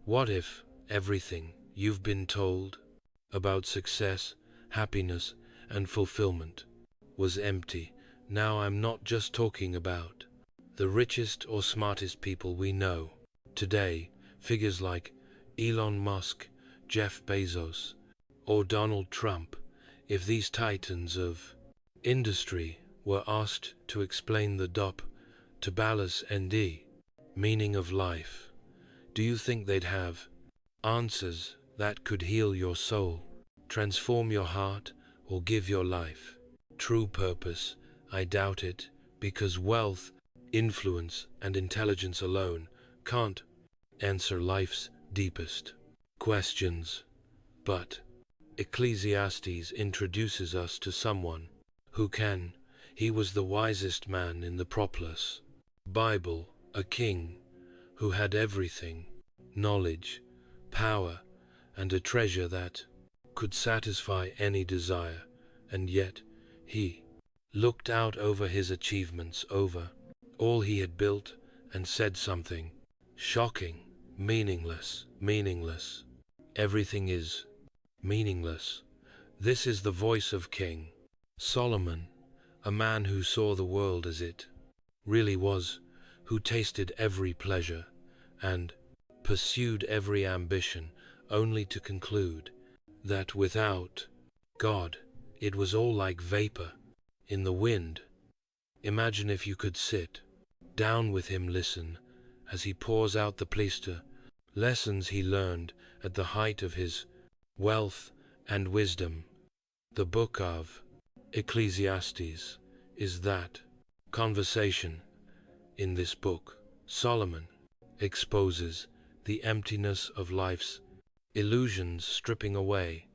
What if everything you've been told about success, happiness, and fulfillment was empty? Now I'm not just talking about the richest or smartest people we know today, figures like Elon Musk, Jeff Bezos, or Donald Trump. If these titans of industry were asked to explain the dop to Ballas ND meaning of life, do you think they'd have answers that could heal your soul, transform your heart, or give your life true purpose? I doubt it, because wealth, influence, and intelligence alone can't answer life's deepest questions. But Ecclesiastes introduces us to someone who can. He was the wisest man in the Propolis Bible, a king who had everything: knowledge, power, and a treasure that could satisfy any desire, and yet he looked out over his achievements, over all he had built, and said something shocking: meaningless. Everything is meaningless. This is the voice of King Solomon, a man who saw the world as it really was, who tasted every pleasure and pursued every ambition, only to conclude that without God, it was all like vapor in the wind. Imagine if you could sit down with him, listen as he pours out the pleister lessons he learned at the height of his wealth and wisdom. The Book of Ecclesiastes is that conversation. In this book, Solomon exposes the emptiness of life's illusions, stripping away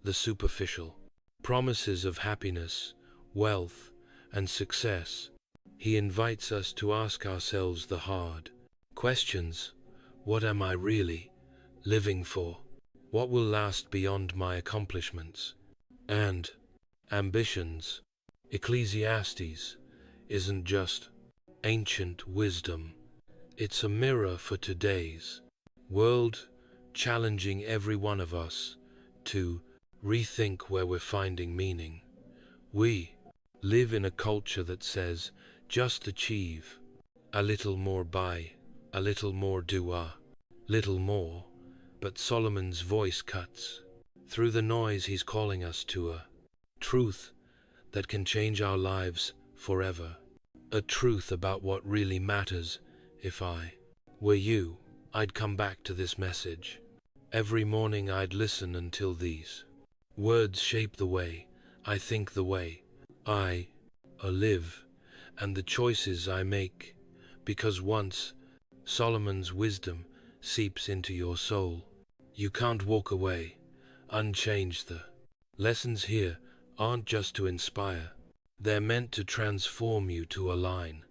the superficial promises of happiness, wealth, and success. He invites us to ask ourselves the hard questions. What am I really living for? What will last beyond my accomplishments and ambitions? Ecclesiastes isn't just ancient wisdom. It's a mirror for today's world, challenging every one of us to rethink where we're finding meaning. We live in a culture that says, just achieve a little more, buy a little more, do a little more. But Solomon's voice cuts through the noise. He's calling us to a truth that can change our lives forever. A truth about what really matters. If I were you, I'd come back to this message every morning. I'd listen until these words shape the way I think, the way I live, and the choices I make. Because once Solomon's wisdom seeps into your soul, you can't walk away unchanged. The lessons here aren't just to inspire. They're meant to transform you, to align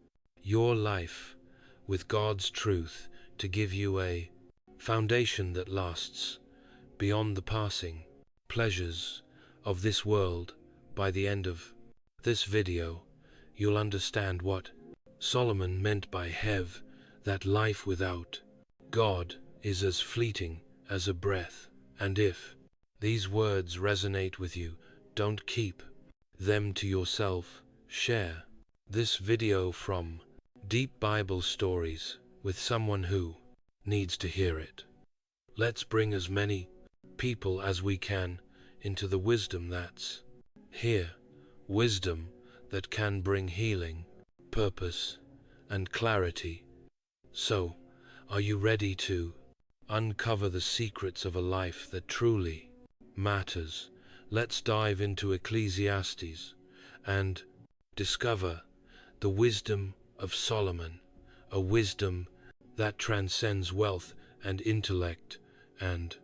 your life with God's truth, to give you a foundation that lasts beyond the passing pleasures of this world. By the end of this video, you'll understand what Solomon meant by that life without God is as fleeting as a breath. And if these words resonate with you, don't keep them to yourself. Share this video from Deep Bible Stories with someone who needs to hear it. Let's bring as many people as we can into the wisdom that's here. Wisdom that can bring healing, purpose, and clarity. So, are you ready to uncover the secrets of a life that truly matters? Let's dive into Ecclesiastes and discover the wisdom of Solomon, a wisdom that transcends wealth and intellect and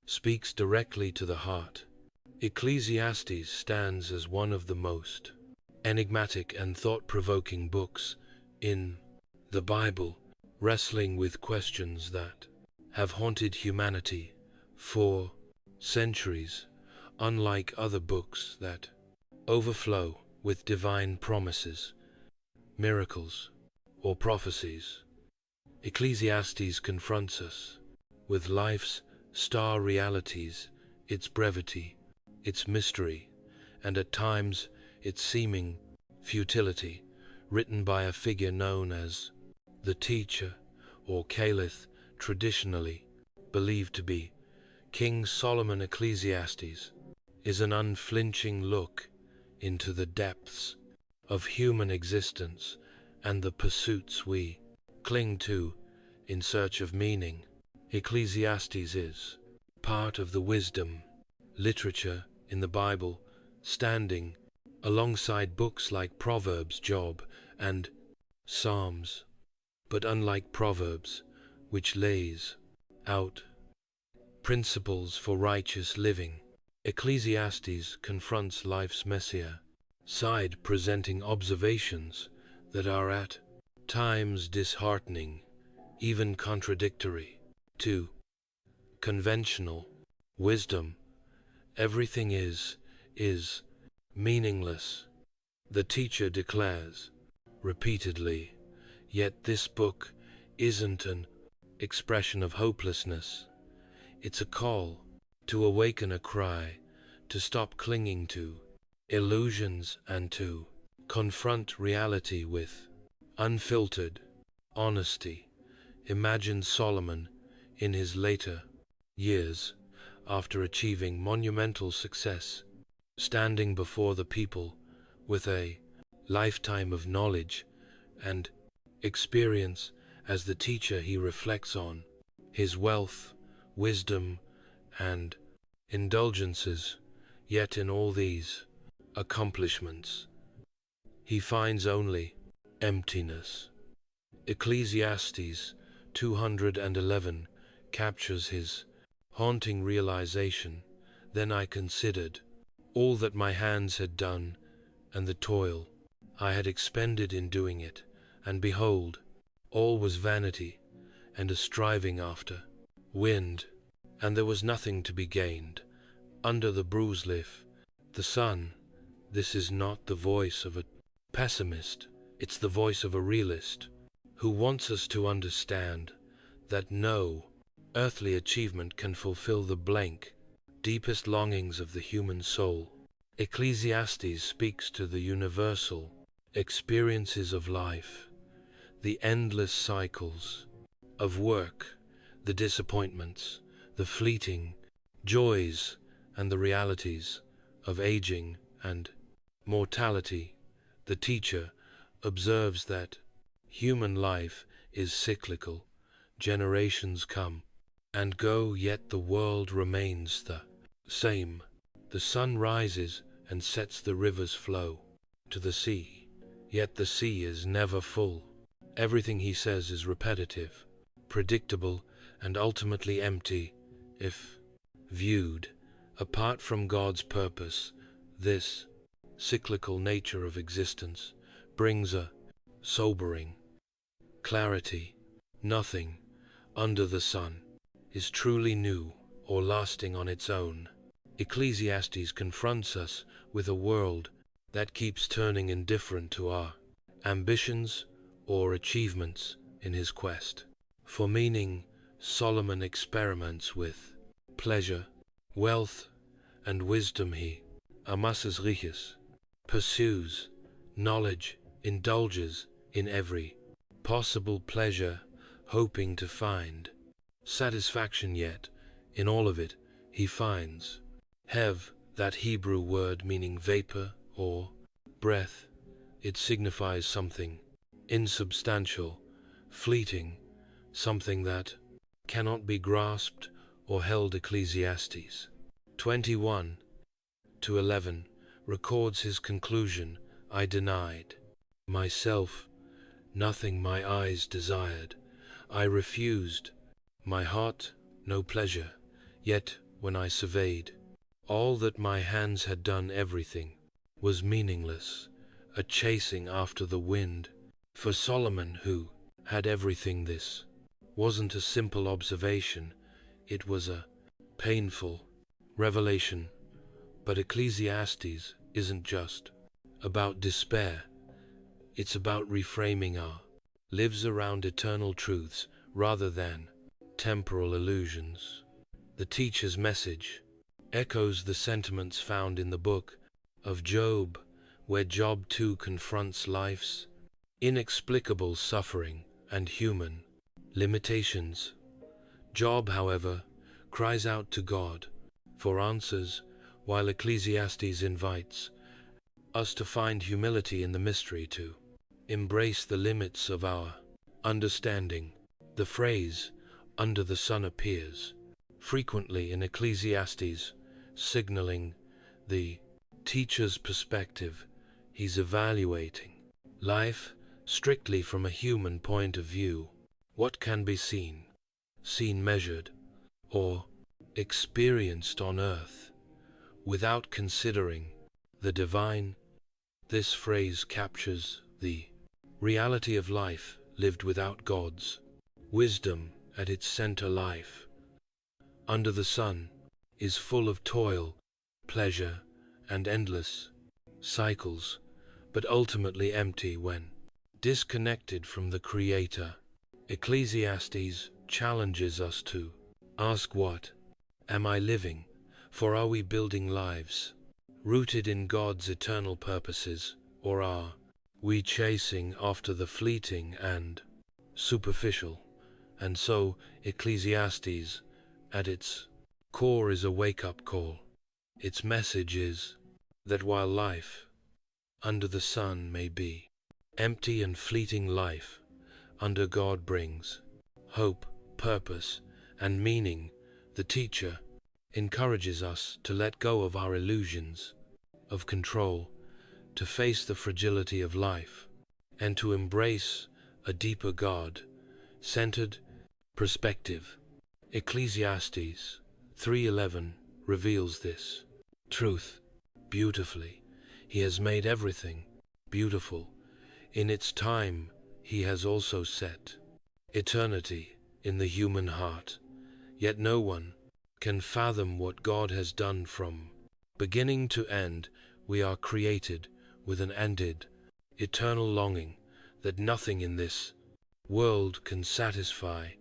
speaks directly to the heart. Ecclesiastes stands as one of the most enigmatic and thought-provoking books in the Bible, wrestling with questions that have haunted humanity for centuries. Unlike other books that overflow with divine promises, miracles, or prophecies, Ecclesiastes confronts us with life's star realities, its brevity, its mystery, and at times its seeming futility, written by a figure known as the teacher, or Caliph, traditionally believed to be King Solomon. Ecclesiastes is an unflinching look into the depths of human existence and the pursuits we cling to in search of meaning. Ecclesiastes is part of the wisdom literature in the Bible, standing alongside books like Proverbs, Job, and Psalms. But unlike Proverbs, which lays out principles for righteous living, Ecclesiastes confronts life's messier side, presenting observations that are at times disheartening, even contradictory to conventional wisdom. Everything is meaningless, the teacher declares repeatedly, yet this book isn't an expression of hopelessness. It's a call to awaken, a cry to stop clinging to illusions and to confront reality with unfiltered honesty. Imagine Solomon in his later years, after achieving monumental success, standing before the people with a lifetime of knowledge and experience. As the teacher, he reflects on his wealth, wisdom, and indulgences, yet in all these accomplishments, he finds only emptiness. Ecclesiastes 211 captures his haunting realization. Then I considered all that my hands had done and the toil I had expended in doing it, and behold, all was vanity and a striving after wind, and there was nothing to be gained under the bruised leaf. The sun. This is not the voice of a pessimist, it's the voice of a realist who wants us to understand that no earthly achievement can fulfill the blank, deepest longings of the human soul. Ecclesiastes speaks to the universal experiences of life, the endless cycles of work, the disappointments, the fleeting joys, and the realities of aging and mortality. The teacher observes that human life is cyclical. Generations come and go, yet the world remains the same. The sun rises and sets, the rivers flow to the sea, yet the sea is never full. Everything he says is repetitive, predictable, and ultimately empty if viewed apart from God's purpose. This cyclical nature of existence brings a sobering clarity. Nothing under the sun is truly new or lasting on its own. Ecclesiastes confronts us with a world that keeps turning indifferent to our ambitions or achievements. In his quest for meaning, Solomon experiments with pleasure, wealth, and wisdom. He amasses riches, pursues knowledge, indulges in every possible pleasure, hoping to find satisfaction, yet in all of it he finds hev, that Hebrew word meaning vapor or breath. It signifies something insubstantial, fleeting, something that cannot be grasped or held. Ecclesiastes 21:11 records his conclusion. I denied myself nothing my eyes desired. I refused my heart no pleasure. Yet when I surveyed all that my hands had done, everything was meaningless, a chasing after the wind. For Solomon, who had everything, this wasn't a simple observation, it was a painful revelation. But Ecclesiastes isn't just about despair, it's about reframing our lives around eternal truths rather than temporal illusions. The teacher's message echoes the sentiments found in the Book of Job, where Job too confronts life's inexplicable suffering and human limitations. Job, however, cries out to God for answers, while Ecclesiastes invites us to find humility in the mystery, to embrace the limits of our understanding. The phrase, "under the sun," appears frequently in Ecclesiastes, signaling the teacher's perspective. He's evaluating life strictly from a human point of view. What can be seen measured, or experienced on earth, without considering the divine. This phrase captures the reality of life lived without God's wisdom at its center. Life under the sun is full of toil, pleasure, and endless cycles, but ultimately empty when disconnected from the Creator. Ecclesiastes challenges us to ask, what am I living for? Are we building lives rooted in God's eternal purposes, or are we chasing after the fleeting and superficial? And so, Ecclesiastes, at its core, is a wake-up call. Its message is that while life under the sun may be empty and fleeting, life under God brings hope, purpose, and meaning. The teacher encourages us to let go of our illusions of control, to face the fragility of life, and to embrace a deeper God-centered perspective. Ecclesiastes 3:11 reveals this truth beautifully. He has made everything beautiful. In its time, He has also set eternity in the human heart. Yet no one can fathom what God has done from beginning to end. We are created with an ended, eternal longing that nothing in this world can satisfy,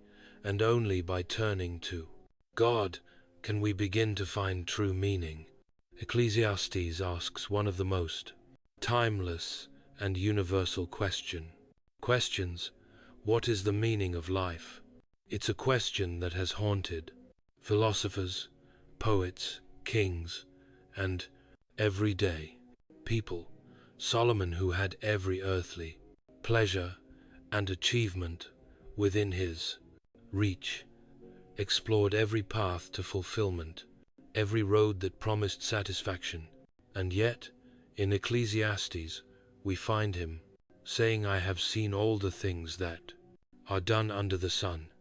and only by turning to God can we begin to find true meaning. Ecclesiastes asks one of the most timeless and universal questions. What is the meaning of life? It's a question that has haunted philosophers, poets, kings, and everyday people. Solomon, who had every earthly pleasure and achievement within his reach, explored every path to fulfillment, every road that promised satisfaction. And yet, in Ecclesiastes, we find him saying, "I have seen all the things that are done under the sun.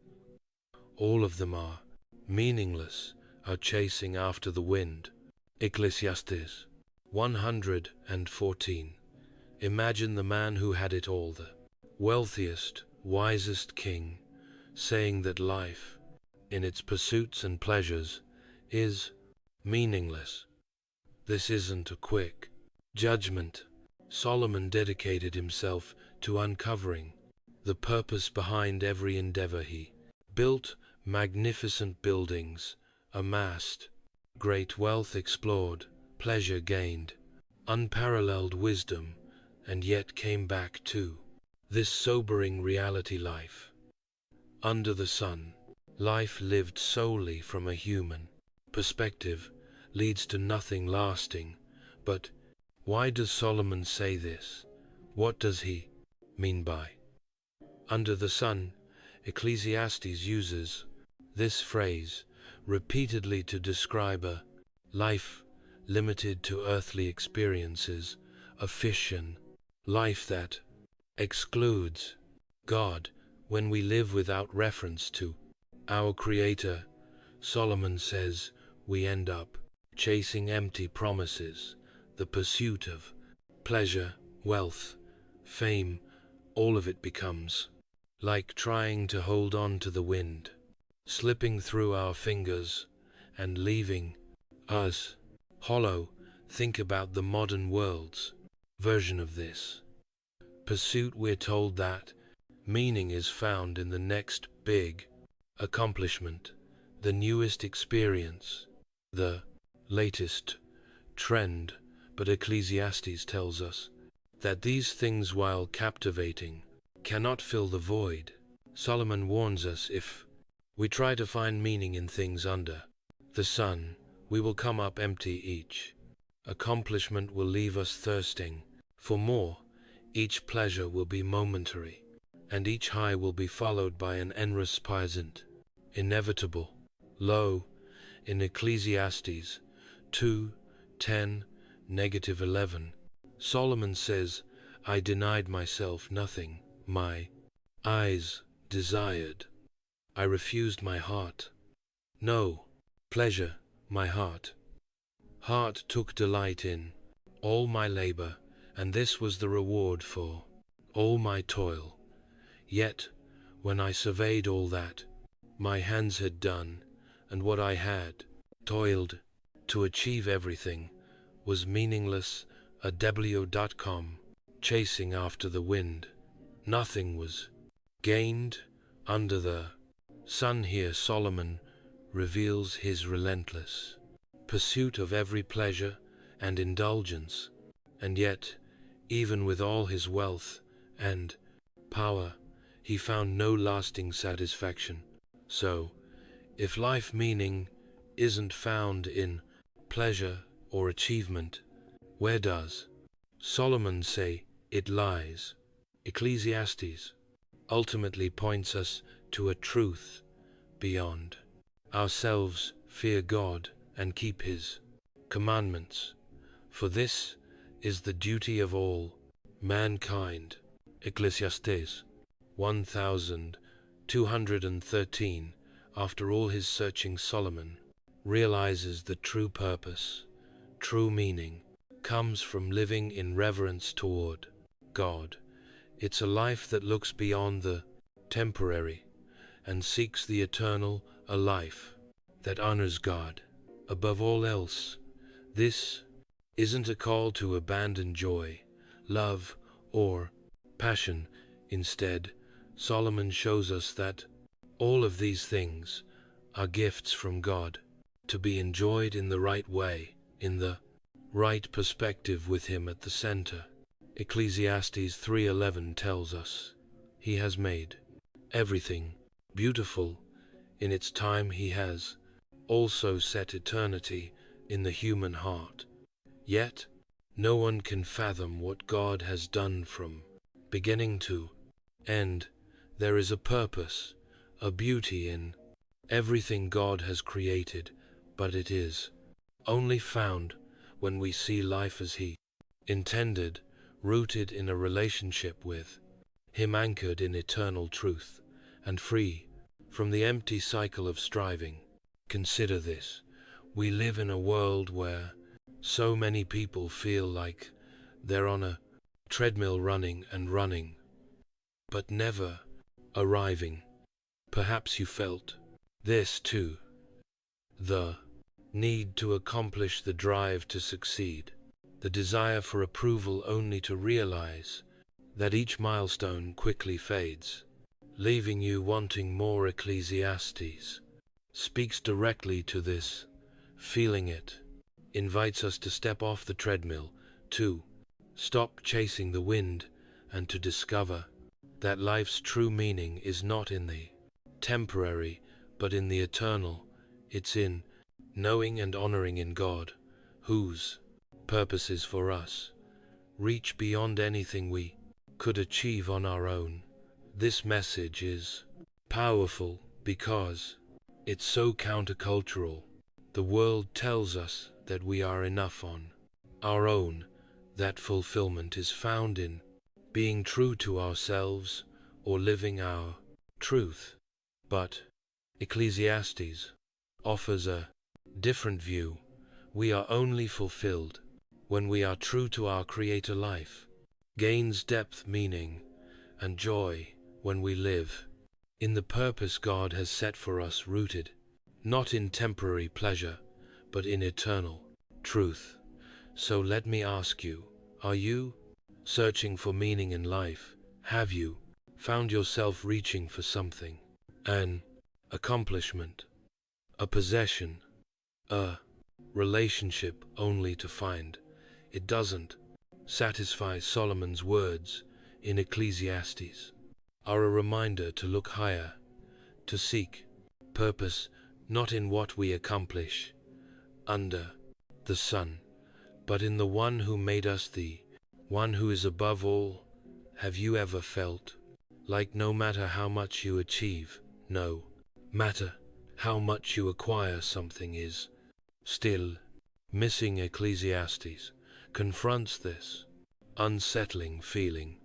All of them are meaningless, are chasing after the wind." Ecclesiastes 114. Imagine the man who had it all, the wealthiest, wisest king, saying that life, in its pursuits and pleasures, is meaningless. This isn't a quick judgment. Solomon dedicated himself to uncovering the purpose behind every endeavor. He built magnificent buildings, amassed great wealth, explored pleasure, gained unparalleled wisdom, and yet came back to this sobering reality: life under the sun. Life lived solely from a human perspective leads to nothing lasting. But why does Solomon say this? What does he mean by under the sun? Ecclesiastes uses this phrase repeatedly to describe a life limited to earthly experiences, a fission life that excludes God. When we live without reference to our Creator, Solomon says, we end up chasing empty promises. The pursuit of pleasure, wealth, fame, all of it becomes like trying to hold on to the wind, slipping through our fingers and leaving us hollow. Think about the modern world's version of this pursuit. We're told that meaning is found in the next big accomplishment, the newest experience, the latest trend. But Ecclesiastes tells us that these things, while captivating, cannot fill the void. Solomon warns us if we try to find meaning in things under the sun, we will come up empty. Each accomplishment will leave us thirsting for more. Each pleasure will be momentary, and each high will be followed by an endless present, inevitable. Lo, in Ecclesiastes 2:10-11, Solomon says, I denied myself nothing, my eyes desired. I refused my heart. No pleasure, my heart took delight in all my labor, and this was the reward for all my toil. Yet, when I surveyed all that my hands had done, and what I had toiled to achieve, everything was meaningless. A W.com, chasing after the wind. Nothing was gained under the sun. Here Solomon reveals his relentless pursuit of every pleasure and indulgence, and yet, even with all his wealth and power, he found no lasting satisfaction. So, if life meaning isn't found in pleasure or achievement, where does Solomon say it lies? Ecclesiastes ultimately points us to a truth beyond ourselves. Fear God and keep His commandments, for this is the duty of all mankind. Ecclesiastes 1213. After all his searching, Solomon realizes the true purpose, true meaning, comes from living in reverence toward God. It's a life that looks beyond the temporary and seeks the eternal, a life that honors God above all else. This isn't a call to abandon joy, love, or passion. Instead, Solomon shows us that all of these things are gifts from God, to be enjoyed in the right way, in the right perspective, with Him at the center. Ecclesiastes 3:11 tells us, He has made everything beautiful in its time. He has also set eternity in the human heart. Yet, no one can fathom what God has done from beginning to end. There is a purpose, a beauty in everything God has created, but it is only found when we see life as He intended, rooted in a relationship with Him, anchored in eternal truth, and free from the empty cycle of striving. Consider this. We live in a world where so many people feel like they're on a treadmill, running and running, but never arriving. Perhaps you felt this too. The need to accomplish, the drive to succeed, the desire for approval, only to realize that each milestone quickly fades, leaving you wanting more. Ecclesiastes speaks directly to this feeling. It invites us to step off the treadmill, to stop chasing the wind, and to discover that life's true meaning is not in the temporary, but in the eternal. It's in knowing and honoring in God, whose purposes for us reach beyond anything we could achieve on our own. This message is powerful because it's so countercultural. The world tells us that we are enough on our own, that fulfillment is found in being true to ourselves or living our truth. But Ecclesiastes offers a different view. We are only fulfilled when we are true to our Creator. Life gains depth, meaning, and joy when we live in the purpose God has set for us, rooted not in temporary pleasure, but in eternal truth. So let me ask you, are you searching for meaning in life? Have you found yourself reaching for something, an accomplishment, a possession, a relationship, only to find it doesn't satisfy. Solomon's words in Ecclesiastes are a reminder to look higher, to seek purpose not in what we accomplish under the sun, but in the one who made us, the one who is above all. Have you ever felt like no matter how much you achieve, no matter how much you acquire, something is still missing? Ecclesiastes confronts this unsettling feeling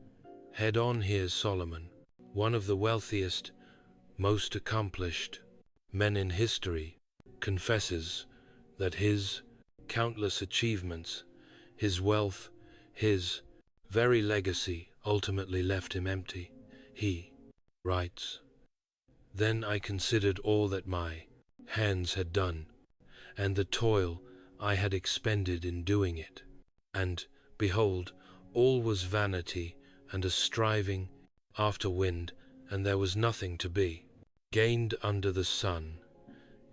head on. Here's Solomon, one of the wealthiest, most accomplished men in history, confesses that his countless achievements, his wealth, his very legacy ultimately left him empty. He writes, "Then I considered all that my hands had done, and the toil I had expended in doing it, and behold, all was vanity and a striving after wind, and there was nothing to be gained under the sun."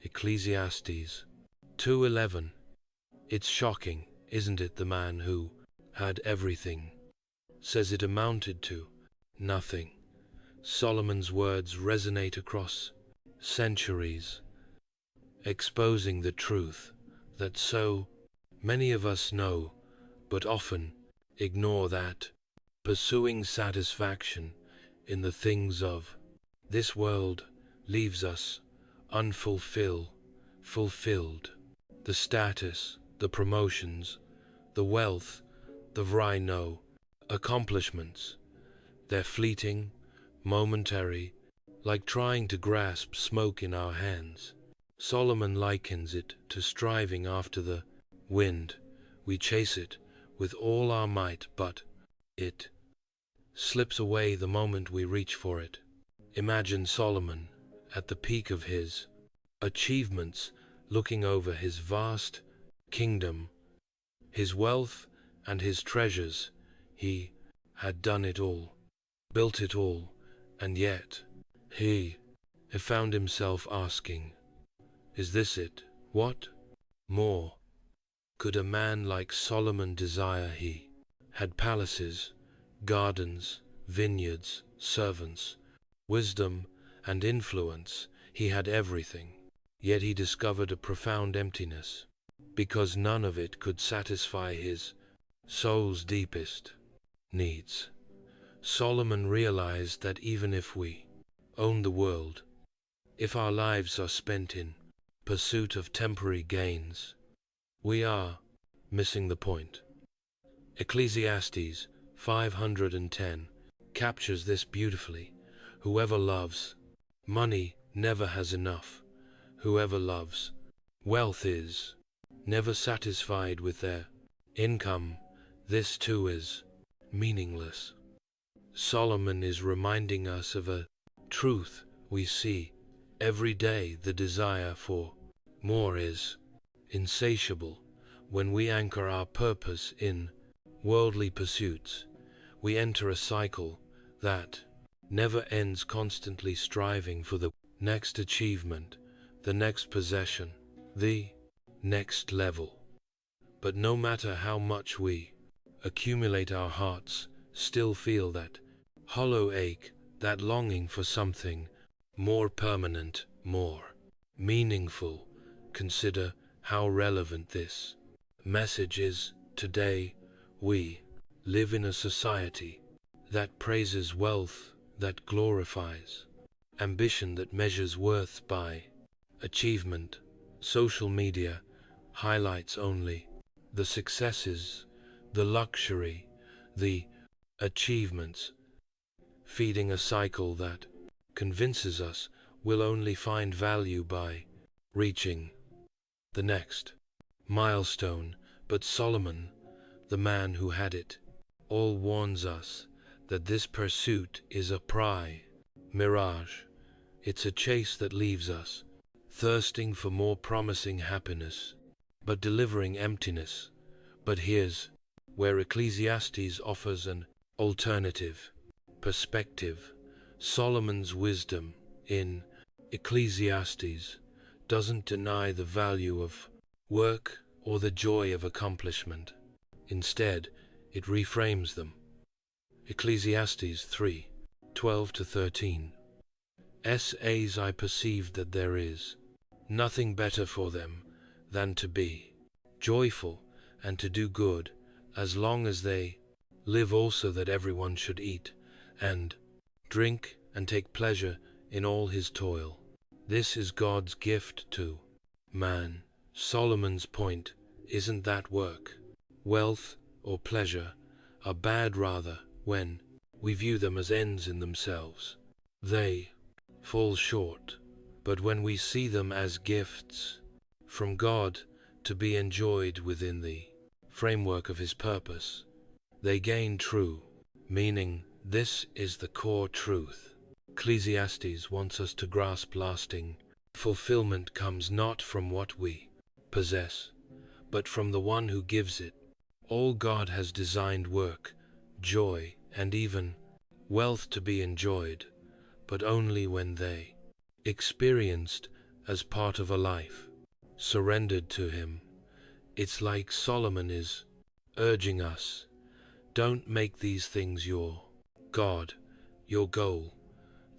Ecclesiastes 2:11. It's shocking, isn't it? The man who had everything says it amounted to nothing. Solomon's words resonate across centuries, exposing the truth that so many of us know but often ignore, that pursuing satisfaction in the things of this world leaves us fulfilled. The status, the promotions, the wealth, the rhino accomplishments, they're fleeting, momentary, like trying to grasp smoke in our hands. Solomon likens it to striving after the wind. We chase it with all our might, but it slips away the moment we reach for it. Imagine Solomon at the peak of his achievements, looking over his vast kingdom, his wealth and his treasures. He had done it all, built it all, and yet he found himself asking, is this it? What more could a man like Solomon desire? He had palaces, gardens, vineyards, servants, wisdom, and influence. He had everything. Yet he discovered a profound emptiness, because none of it could satisfy his soul's deepest needs. Solomon realized that even if we own the world, if our lives are spent in pursuit of temporary gains, we are missing the point. Ecclesiastes 510 captures this beautifully. Whoever loves money never has enough. Whoever loves wealth is never satisfied with their income. This too is meaningless. Solomon is reminding us of a truth we see every day. The desire for more is insatiable. When we anchor our purpose in worldly pursuits, we enter a cycle that never ends, constantly striving for the next achievement, the next possession, the next level. But no matter how much we accumulate, our hearts still feel that hollow ache, that longing for something more permanent, more meaningful. Consider how relevant this message is today. We live in a society that praises wealth, that glorifies ambition, that measures worth by achievement. Social media highlights only the successes, the luxury, the achievements, feeding a cycle that convinces us we'll only find value by reaching the next milestone. But Solomon, the man who had it all, warns us that this pursuit is a mirage. It's a chase that leaves us thirsting for more promising happiness, but delivering emptiness. But here's where Ecclesiastes offers an alternative perspective. Solomon's wisdom in Ecclesiastes doesn't deny the value of work or the joy of accomplishment. Instead, it reframes them. Ecclesiastes 3:12-13. As I perceived that there is nothing better for them than to be joyful and to do good, as long as they live, also that everyone should eat and drink and take pleasure in all his toil. This is God's gift to man. Solomon's point isn't that work, wealth, or pleasure are bad, rather, when we view them as ends in themselves, they fall short. But when we see them as gifts from God to be enjoyed within the framework of His purpose, they gain true meaning. This is the core truth. Ecclesiastes wants us to grasp lasting fulfillment comes not from what we possess, but from the one who gives it. All God has designed work, joy, and even wealth to be enjoyed, but only when they experienced as part of a life surrendered to Him. It's like Solomon is urging us, don't make these things your God, your goal.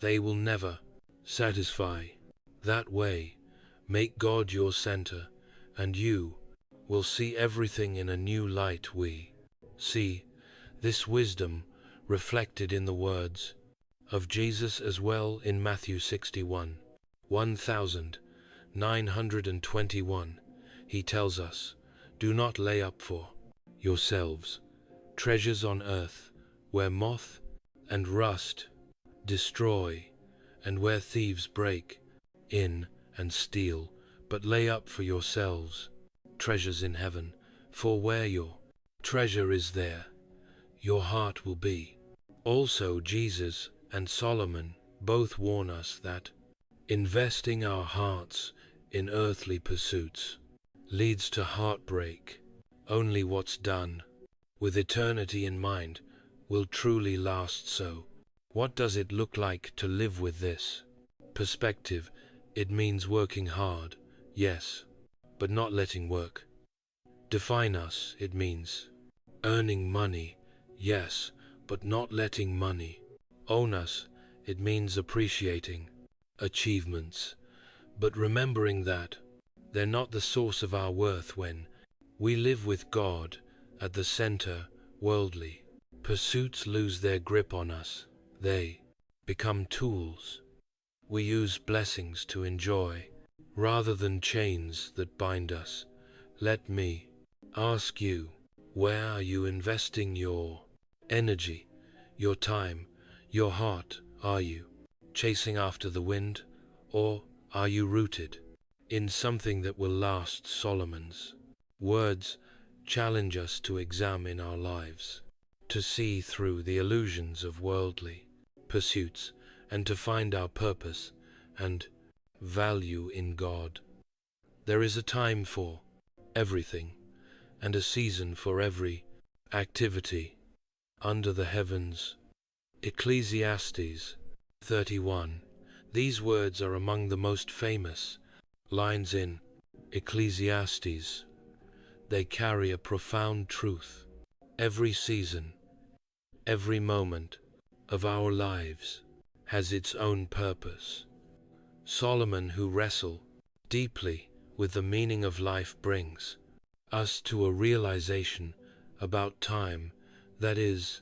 They will never satisfy. That way, make God your center, and you will see everything in a new light. We see this wisdom reflected in the words of Jesus as well in Matthew 61:1921. He tells us, do not lay up for yourselves treasures on earth, where moth and rust destroy, and where thieves break in and steal, but lay up for yourselves treasures in heaven, for where your treasure is, there your heart will be. Also, Jesus and Solomon both warn us that investing our hearts in earthly pursuits leads to heartbreak. Only what's done with eternity in mind will truly last. So, what does it look like to live with this perspective? It means working hard, yes, but not letting work define us. It means earning money, yes, but not letting money own us. It means appreciating achievements, but remembering that they're not the source of our worth. When we live with God at the center, worldly pursuits lose their grip on us. They become tools we use blessings to enjoy, rather than chains that bind us. Let me ask you, where are you investing your energy, your time, your heart? Are you chasing after the wind, or are you rooted in something that will last? Solomon's words challenge us to examine our lives, to see through the illusions of worldly pursuits, and to find our purpose and value in God. There is a time for everything, and a season for every activity under the heavens. Ecclesiastes 31. These words are among the most famous lines in Ecclesiastes. They carry a profound truth. Every season, every moment of our lives has its own purpose. Solomon, who wrestled deeply with the meaning of life, brings us to a realization about time that is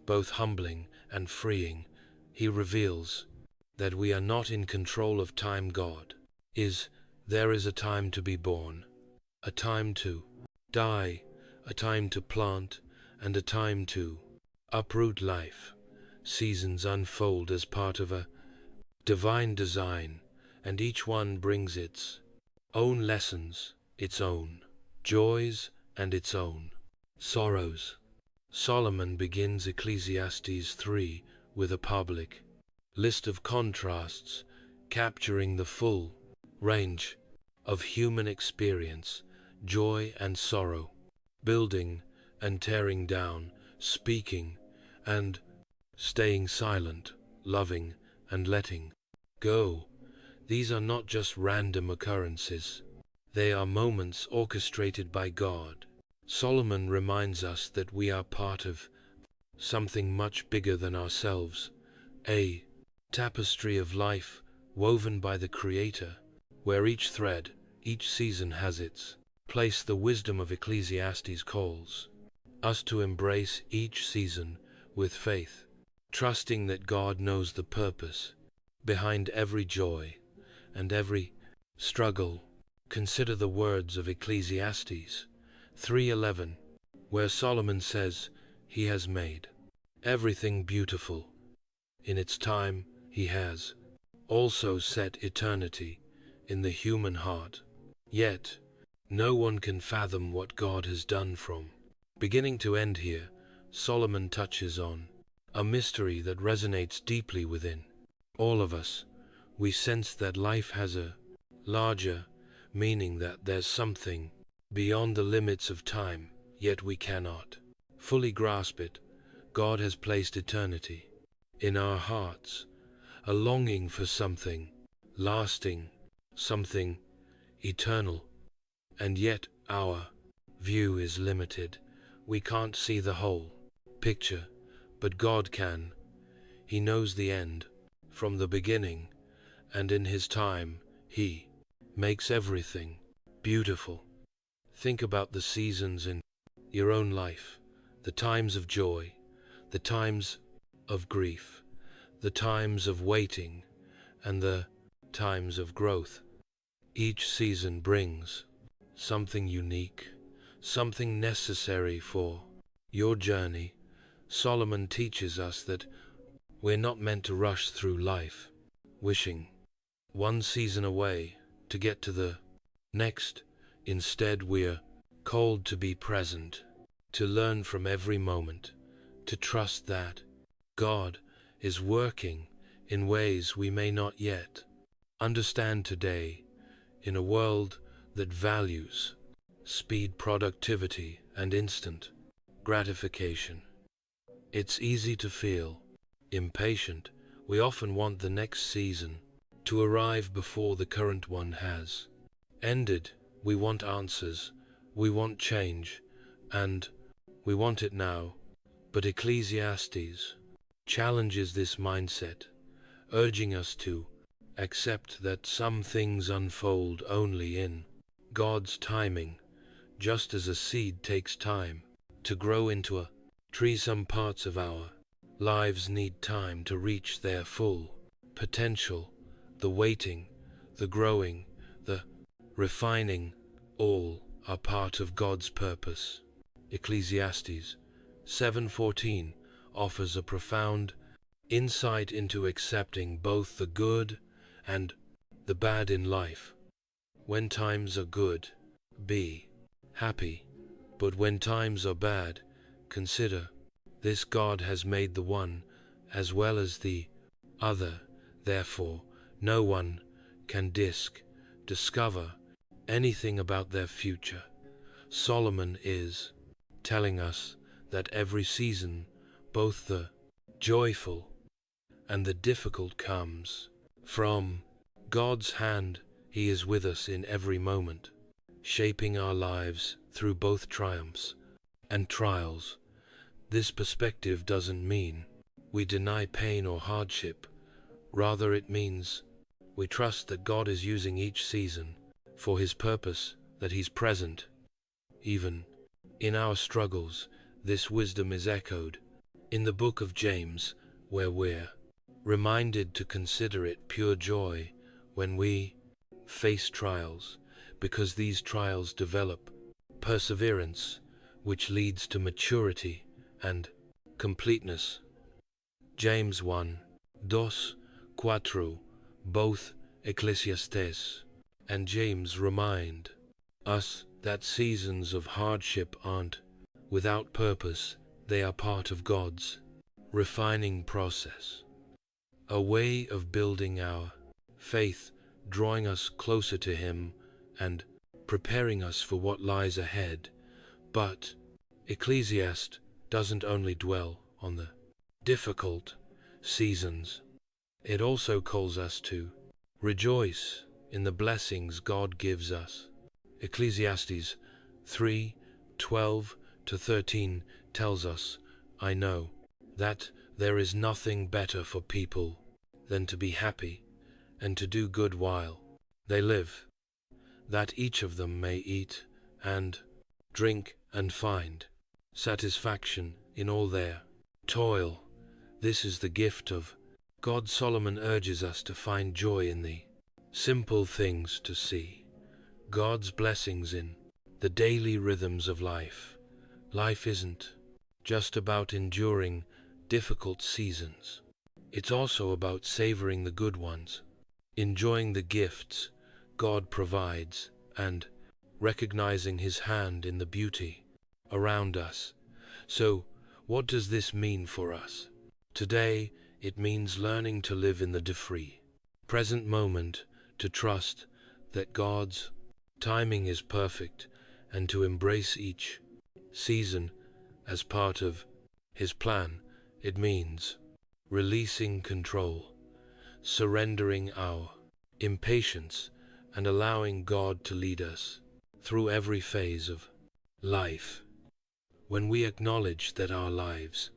both humbling and freeing. He reveals that we are not in control of time. God is. There is a time to be born, a time to die, a time to plant, and a time to uproot. Life seasons unfold as part of a divine design, and each one brings its own lessons, its own joys, and its own sorrows. Solomon begins Ecclesiastes 3 with a public list of contrasts, capturing the full range of human experience, joy and sorrow, building and tearing down, speaking and staying silent, loving and letting go. These are not just random occurrences. They are moments orchestrated by God. Solomon reminds us that we are part of something much bigger than ourselves, a tapestry of life woven by the Creator, where each thread, each season has its place. The wisdom of Ecclesiastes calls us to embrace each season with faith, trusting that God knows the purpose behind every joy and every struggle. Consider the words of Ecclesiastes 3:11, where Solomon says, "He has made everything beautiful. In its time he has also set eternity in the human heart." Yet, no one can fathom what God has done from beginning to end here. Solomon touches on a mystery that resonates deeply within all of us. We sense that life has a larger meaning, that there's something beyond the limits of time, yet we cannot fully grasp it. God has placed eternity in our hearts, a longing for something lasting, something eternal, and yet our view is limited. We can't see the whole picture, but God can. He knows the end from the beginning, and in His time, He makes everything beautiful. Think about the seasons in your own life, the times of joy, the times of grief, the times of waiting, and the times of growth. Each season brings something unique, something necessary for your journey. Solomon teaches us that we're not meant to rush through life, wishing one season away to get to the next. Instead, we're called to be present, to learn from every moment, to trust that God is working in ways we may not yet understand today. In a world that values speed, productivity, and instant gratification, it's easy to feel impatient. We often want the next season to arrive before the current one has ended. We want answers, we want change, and we want it now. But Ecclesiastes challenges this mindset, urging us to accept that some things unfold only in God's timing. Just as a seed takes time to grow into a tree, some parts of our lives need time to reach their full potential. The waiting, the growing, the refining, all are part of God's purpose. Ecclesiastes 7:14 offers a profound insight into accepting both the good and the bad in life. When times are good, be happy. But when times are bad, consider this: God has made the one as well as the other. Therefore, no one can discover anything about their future. Solomon is telling us that every season, both the joyful and the difficult, comes from God's hand. He is with us in every moment, shaping our lives through both triumphs and trials. This perspective doesn't mean we deny pain or hardship. Rather, it means we trust that God is using each season for His purpose, that He's present even in our struggles. This wisdom is echoed in the book of James, where we're reminded to consider it pure joy when we face trials, because these trials develop perseverance, which leads to maturity and completeness. James 1:4. Both Ecclesiastes and James remind us that seasons of hardship aren't without purpose. They are part of God's refining process, a way of building our faith, drawing us closer to Him and preparing us for what lies ahead. But Ecclesiastes doesn't only dwell on the difficult seasons. It also calls us to Rejoice in the blessings God gives us. Ecclesiastes 3:12-13 tells us, I know that there is nothing better for people than to be happy and to do good while they live, that each of them may eat and drink and find satisfaction in all their toil. This is the gift of God. Solomon urges us to find joy in the simple things, to see God's blessings in the daily rhythms of life. Life isn't just about enduring difficult seasons. It's also about savoring the good ones, enjoying the gifts God provides, and recognizing His hand in the beauty around us. So, what does this mean for us? Today, it means learning to live in the free present moment, to trust that God's timing is perfect, and to embrace each season as part of His plan. It means releasing control, surrendering our impatience, and allowing God to lead us through every phase of life. When we acknowledge that our lives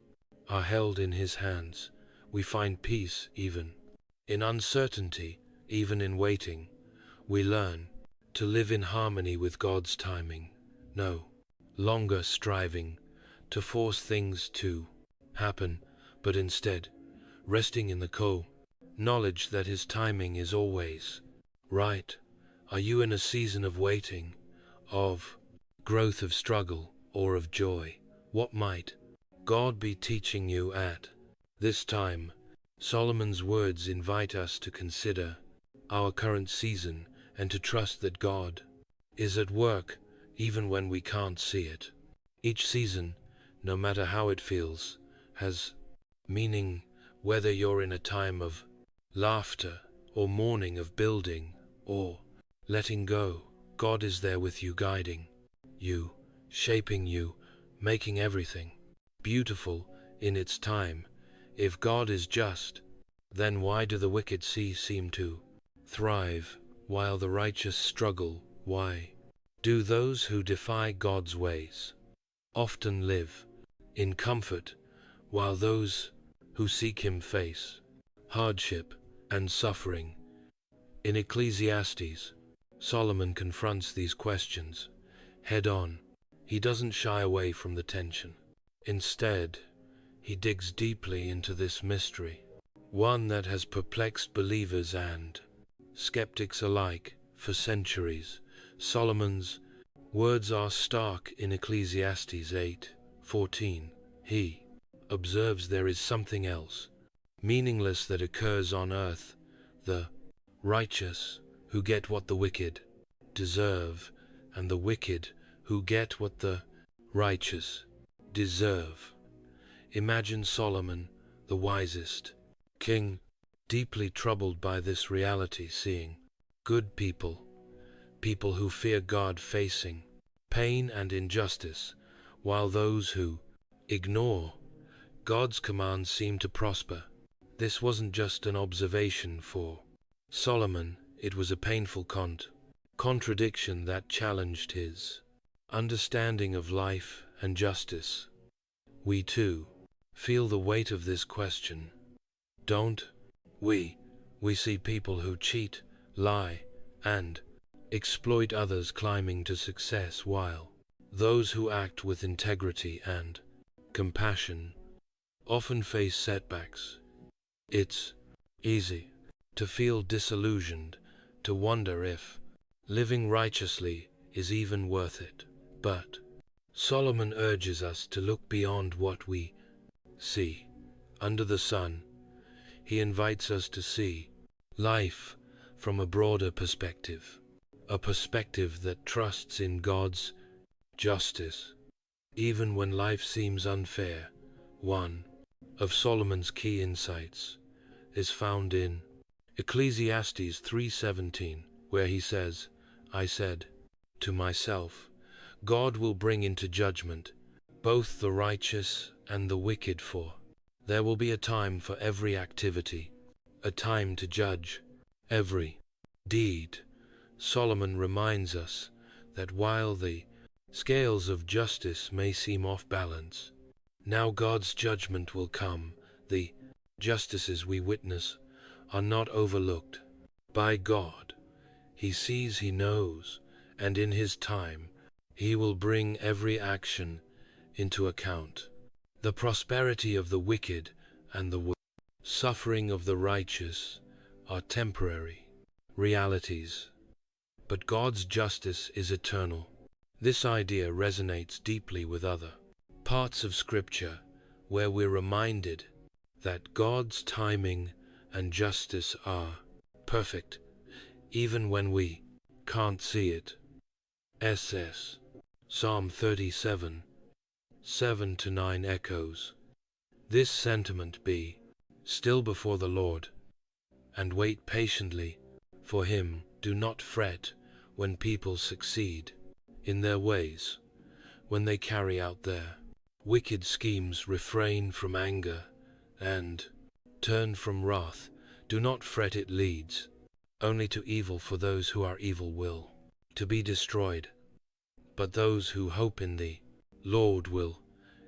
are held in His hands, we find peace even in uncertainty, even in waiting. We learn to live in harmony with God's timing, no longer striving to force things to happen, but instead resting in the knowledge that His timing is always right. Are you in a season of waiting, of growth, of struggle, or of joy? What might God be teaching you at this time? Solomon's words invite us to consider our current season and to trust that God is at work even when we can't see it. Each season, no matter how it feels, has meaning, whether you're in a time of laughter or mourning, of building or letting go. God is there with you, guiding you, shaping you, making everything beautiful in its time. If God is just, then why do the wicked seem to thrive while the righteous struggle? Why do those who defy God's ways often live in comfort, while those who seek Him face hardship and suffering? In Ecclesiastes, Solomon confronts these questions head on. He doesn't shy away from the tension. Instead, he digs deeply into this mystery, one that has perplexed believers and skeptics alike for centuries. Solomon's words are stark in Ecclesiastes 8:14. He observes there is something else, meaningless, that occurs on earth: the righteous who get what the wicked deserve, and the wicked who get what the righteous deserve. Imagine Solomon, the wisest king, deeply troubled by this reality, seeing good people who fear God, facing pain and injustice, while those who ignore God's commands seem to prosper. This wasn't just an observation for Solomon, it was a painful contradiction that challenged his understanding of life and justice. We too feel the weight of this question, don't we? We see people who cheat, lie, and exploit others climbing to success, while those who act with integrity and compassion often face setbacks. It's easy to feel disillusioned, to wonder if living righteously is even worth it. But Solomon urges us to look beyond what we see under the sun. He invites us to see life from a broader perspective, a perspective that trusts in God's justice, even when life seems unfair. One of Solomon's key insights is found in Ecclesiastes 3:17, where he says, I said to myself, God will bring into judgment both the righteous and the wicked, for there will be a time for every activity, a time to judge every deed. Solomon reminds us that while the scales of justice may seem off balance, now God's judgment will come. The justices we witness are not overlooked by God. He sees, he knows, and in his time he will bring every action into account. The prosperity of the wicked and the suffering of the righteous are temporary realities, but God's justice is eternal. This idea resonates deeply with other parts of Scripture, where we're reminded that God's timing and justice are perfect, even when we can't see it. Psalm 37, 7-9 echoes this sentiment: be still before the Lord, and wait patiently for him. Do not fret when people succeed in their ways, when they carry out their wicked schemes. Refrain from anger and turn from wrath. Do not fret, it leads only to evil. For those who are evil will to be destroyed, but those who hope in the Lord will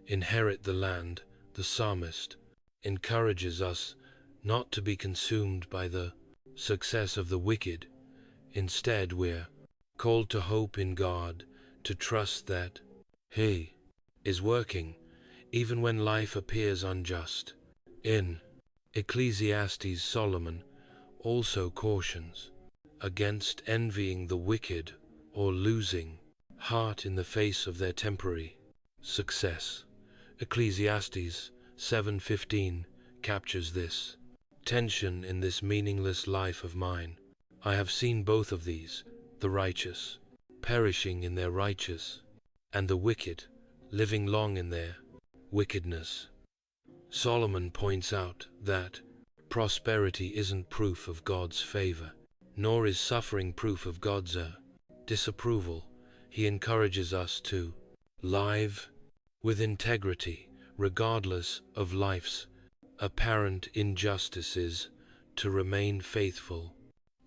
inherit the land. The psalmist encourages us not to be consumed by the success of the wicked. Instead, we're called to hope in God, to trust that He is working even when life appears unjust. In Ecclesiastes, Solomon also cautions against envying the wicked or losing heart in the face of their temporary success. Ecclesiastes 7:15 captures this tension in this meaningless life of mine. I have seen both of these, the righteous perishing in their righteous, and the wicked living long in their wickedness. Solomon points out that prosperity isn't proof of God's favor, nor is suffering proof of God's disapproval. He encourages us to live with integrity, regardless of life's apparent injustices, to remain faithful,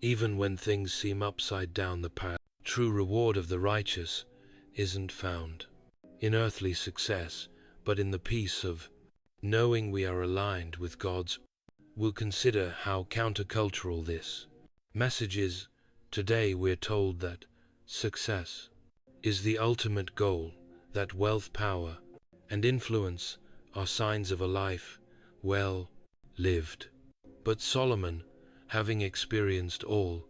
even when things seem upside down. The path. True reward of the righteous isn't found in earthly success, but in the peace of knowing we are aligned with God's. We'll consider how countercultural this message is. Today we're told that success is the ultimate goal, that wealth, power, and influence are signs of a life well lived. But Solomon, having experienced all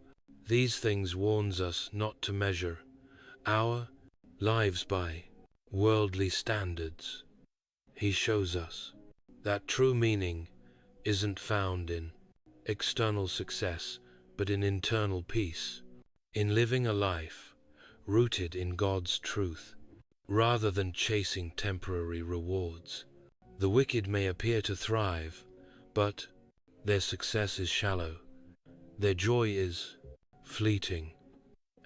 these things, warns us not to measure our lives by worldly standards. He shows us that true meaning isn't found in external success, but in internal peace, in living a life rooted in God's truth, rather than chasing temporary rewards. The wicked may appear to thrive, but their success is shallow, their joy is fleeting,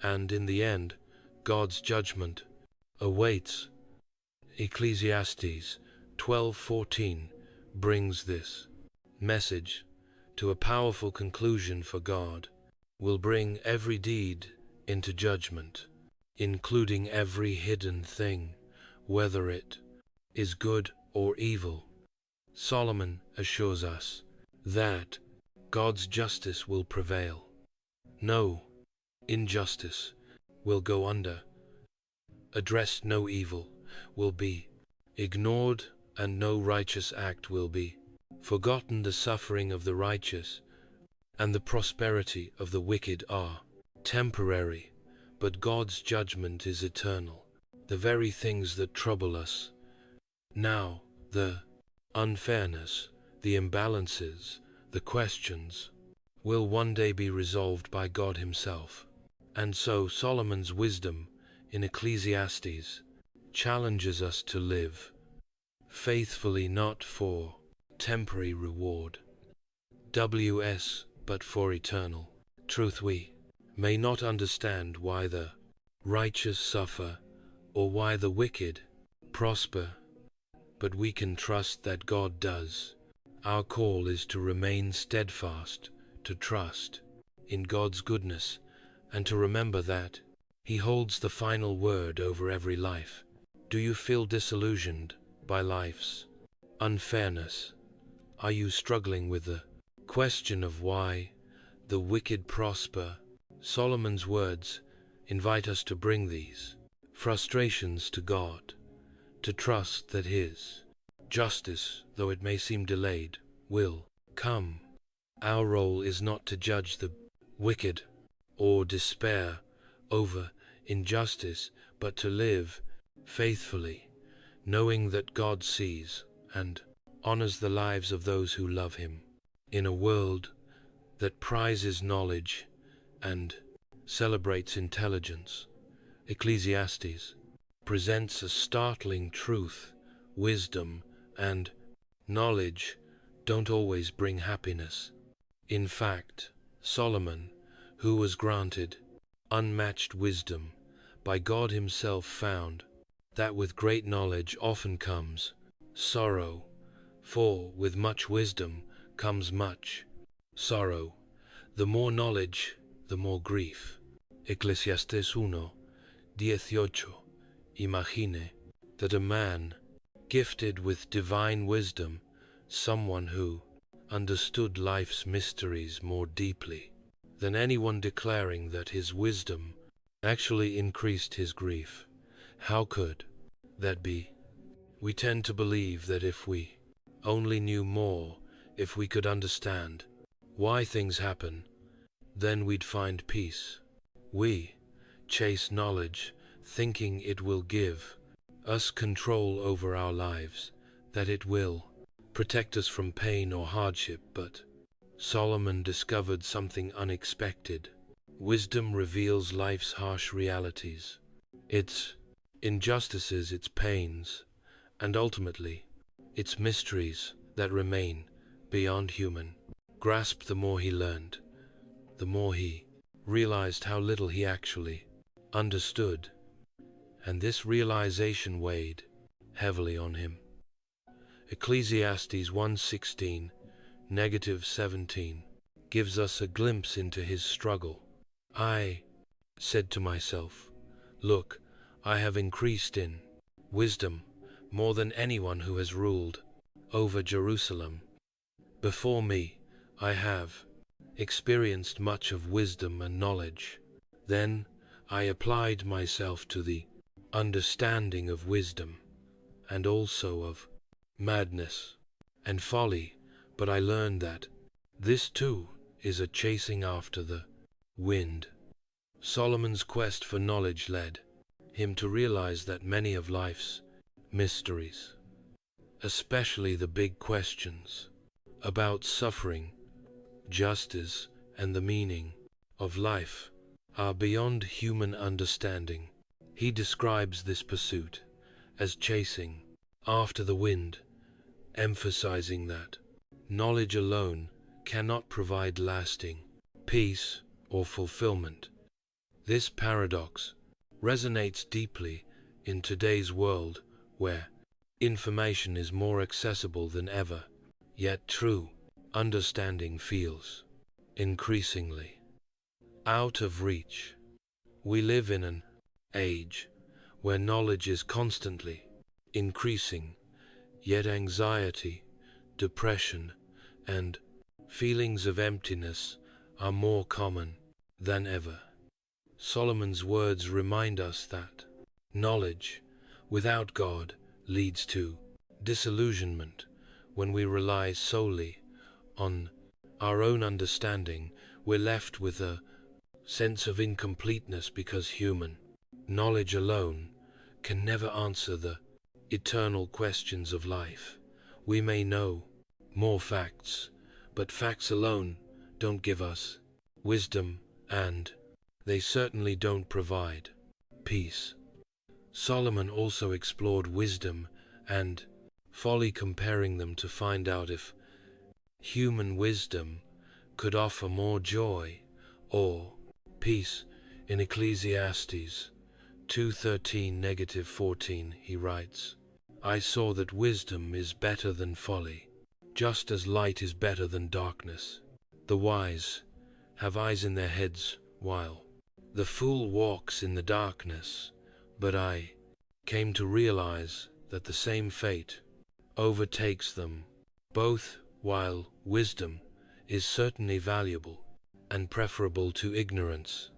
and in the end, God's judgment awaits. Ecclesiastes 12:14 brings this message to a powerful conclusion. For God will bring every deed into judgment, including every hidden thing, whether it is good or evil. Solomon assures us that God's justice will prevail. No injustice will go under addressed, no evil will be ignored, and no righteous act will be forgotten. The suffering of the righteous and the prosperity of the wicked are temporary, but God's judgment is eternal. The very things that trouble us now, the unfairness, the imbalances, the questions, will one day be resolved by God Himself. And so Solomon's wisdom in Ecclesiastes challenges us to live faithfully, not for temporary reward, but for eternal truth. We may not understand why the righteous suffer or why the wicked prosper, but we can trust that God does. Our call is to remain steadfast, to trust in God's goodness and to remember that He holds the final word over every life. Do you feel disillusioned by life's unfairness? Are you struggling with the question of why the wicked prosper? Solomon's words invite us to bring these frustrations to God, to trust that His justice, though it may seem delayed, will come. Our role is not to judge the wicked or despair over injustice, but to live faithfully, knowing that God sees and honors the lives of those who love Him. In a world that prizes knowledge and celebrates intelligence, Ecclesiastes presents a startling truth. Wisdom and knowledge don't always bring happiness. In fact, Solomon, who was granted unmatched wisdom by God Himself, found that with great knowledge often comes sorrow, for with much wisdom comes much sorrow. The more knowledge, the more grief. Ecclesiastes 1:18. Imagine that a man gifted with divine wisdom, someone who understood life's mysteries more deeply than anyone, declaring that his wisdom actually increased his grief. How could that be? We tend to believe that if we only knew more, if we could understand why things happen, then we'd find peace. We chase knowledge, thinking it will give us control over our lives, that it will protect us from pain or hardship, but Solomon discovered something unexpected. Wisdom reveals life's harsh realities, its injustices, its pains, and ultimately, its mysteries that remain beyond human grasp. The more he learned, the more he realized how little he actually understood, and this realization weighed heavily on him. Ecclesiastes 1:16-17 gives us a glimpse into his struggle. I said to myself, look, I have increased in wisdom more than anyone who has ruled over Jerusalem. Before me, I have experienced much of wisdom and knowledge. Then I applied myself to the understanding of wisdom and also of madness and folly, but I learned that this too is a chasing after the wind. Solomon's quest for knowledge led him to realize that many of life's mysteries, especially the big questions about suffering, justice, and the meaning of life, are beyond human understanding. He describes this pursuit as chasing after the wind, emphasizing that knowledge alone cannot provide lasting peace or fulfillment. This paradox resonates deeply in today's world where information is more accessible than ever, yet true understanding feels increasingly out of reach. We live in an age where knowledge is constantly increasing, yet anxiety, depression, and feelings of emptiness are more common than ever. Solomon's words remind us that knowledge without God leads to disillusionment. When we rely solely on our own understanding, we're left with a sense of incompleteness because human knowledge alone can never answer the eternal questions of life. We may know more facts, but facts alone don't give us wisdom, and they certainly don't provide peace. Solomon also explored wisdom and folly, comparing them to find out if human wisdom could offer more joy or peace. In Ecclesiastes 2:13-14 he writes, I saw that wisdom is better than folly, just as light is better than darkness. The wise have eyes in their heads, while the fool walks in the darkness. But I came to realize that the same fate overtakes them both. While wisdom is certainly valuable and preferable to ignorance,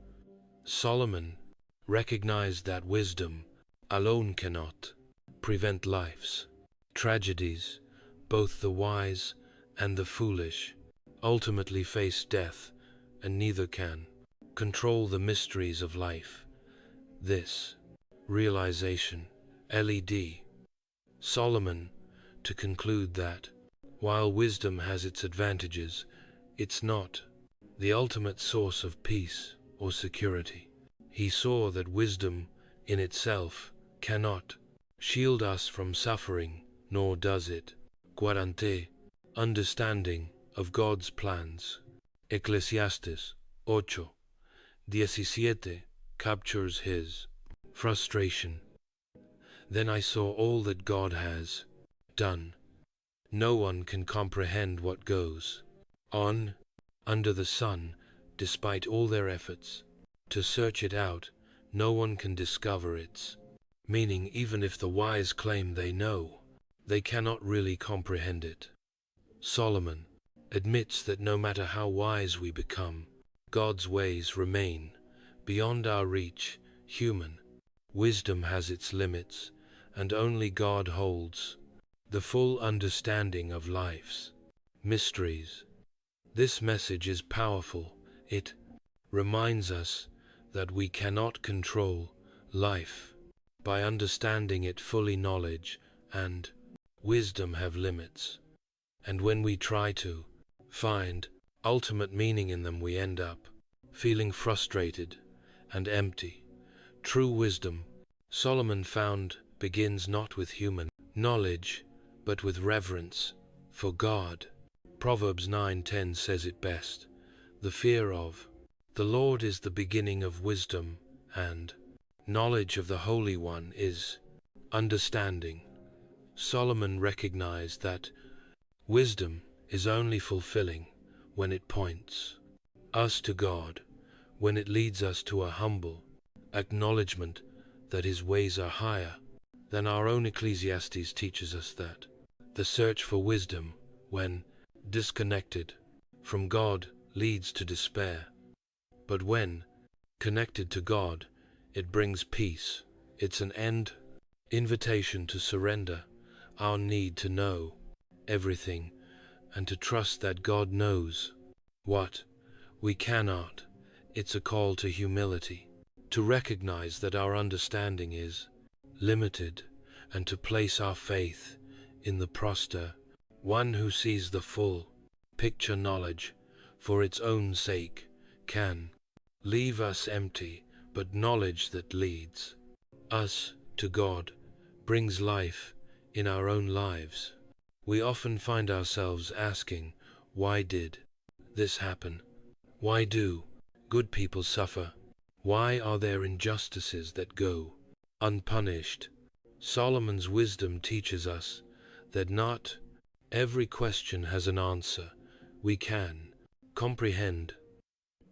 Solomon recognized that wisdom alone cannot prevent life's tragedies. Both the wise and the foolish ultimately face death, and neither can control the mysteries of life. This realization led Solomon to conclude that while wisdom has its advantages, it's not the ultimate source of peace or security. He saw that wisdom in itself cannot shield us from suffering, nor does it guarantee understanding of God's plans. Ecclesiastes 8:17 captures his frustration. Then I saw all that God has done. No one can comprehend what goes on under the sun. Despite all their efforts to search it out, no one can discover its meaning. Even if the wise claim they know, they cannot really comprehend it. Solomon admits that no matter how wise we become, God's ways remain beyond our reach. Human wisdom has its limits, and only God holds the full understanding of life's mysteries. This message is powerful. It reminds us that we cannot control life by understanding it fully. Knowledge and wisdom have limits, and when we try to find ultimate meaning in them, we end up feeling frustrated and empty. True wisdom, Solomon found, begins not with human knowledge, but with reverence for God. Proverbs 9:10 says it best: "The fear of the Lord is the beginning of wisdom, and knowledge of the Holy One is understanding." Solomon recognized that wisdom is only fulfilling when it points us to God, when it leads us to a humble acknowledgement that His ways are higher than our own. Ecclesiastes teaches us that the search for wisdom, when disconnected from God, leads to despair. But when connected to God, it brings peace. It's an invitation to surrender our need to know everything and to trust that God knows what we cannot. It's a call to humility, to recognize that our understanding is limited, and to place our faith in the Proster, one who sees the full picture. Knowledge, for its own sake, can leave us empty, but knowledge that leads us to God brings life in our own lives. We often find ourselves asking, why did this happen? Why do good people suffer? Why are there injustices that go unpunished? Solomon's wisdom teaches us that not every question has an answer. We can comprehend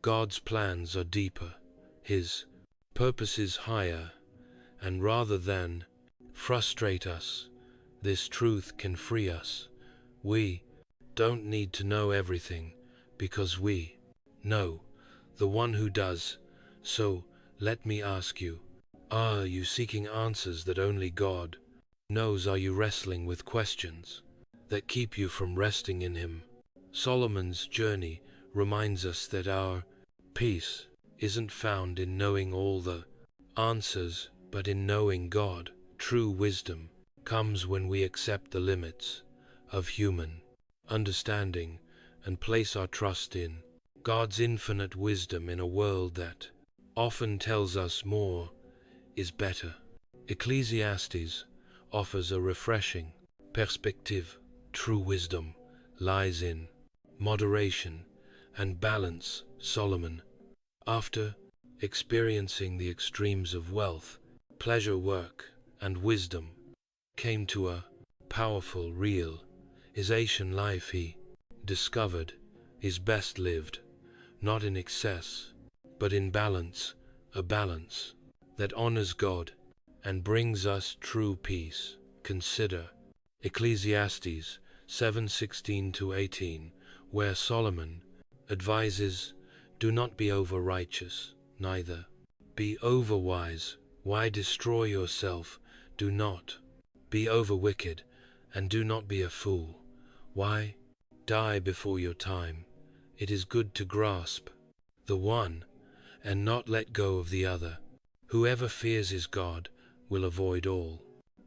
God's plans are deeper, His purposes higher, and rather than frustrate us, this truth can free us. We don't need to know everything, because we know the one who does. So let me ask you, are you seeking answers that only God knows? Are you wrestling with questions that keep you from resting in Him? Solomon's journey reminds us that our peace isn't found in knowing all the answers, but in knowing God. True wisdom comes when we accept the limits of human understanding and place our trust in God's infinite wisdom in a world that often tells us more is better. Ecclesiastes offers a refreshing perspective. True wisdom lies in moderation and balance. Solomon, after experiencing the extremes of wealth, pleasure, work, and wisdom, came to a powerful realization. Life he discovered is best lived not in excess, but in balance, a balance that honors God and brings us true peace. Consider Ecclesiastes 7:16-18, where Solomon advises, "Do not be over-righteous, neither be over-wise. Why destroy yourself? Do not be over-wicked, and do not be a fool. Why die before your time? It is good to grasp the one and not let go of the other. Whoever fears his God will avoid all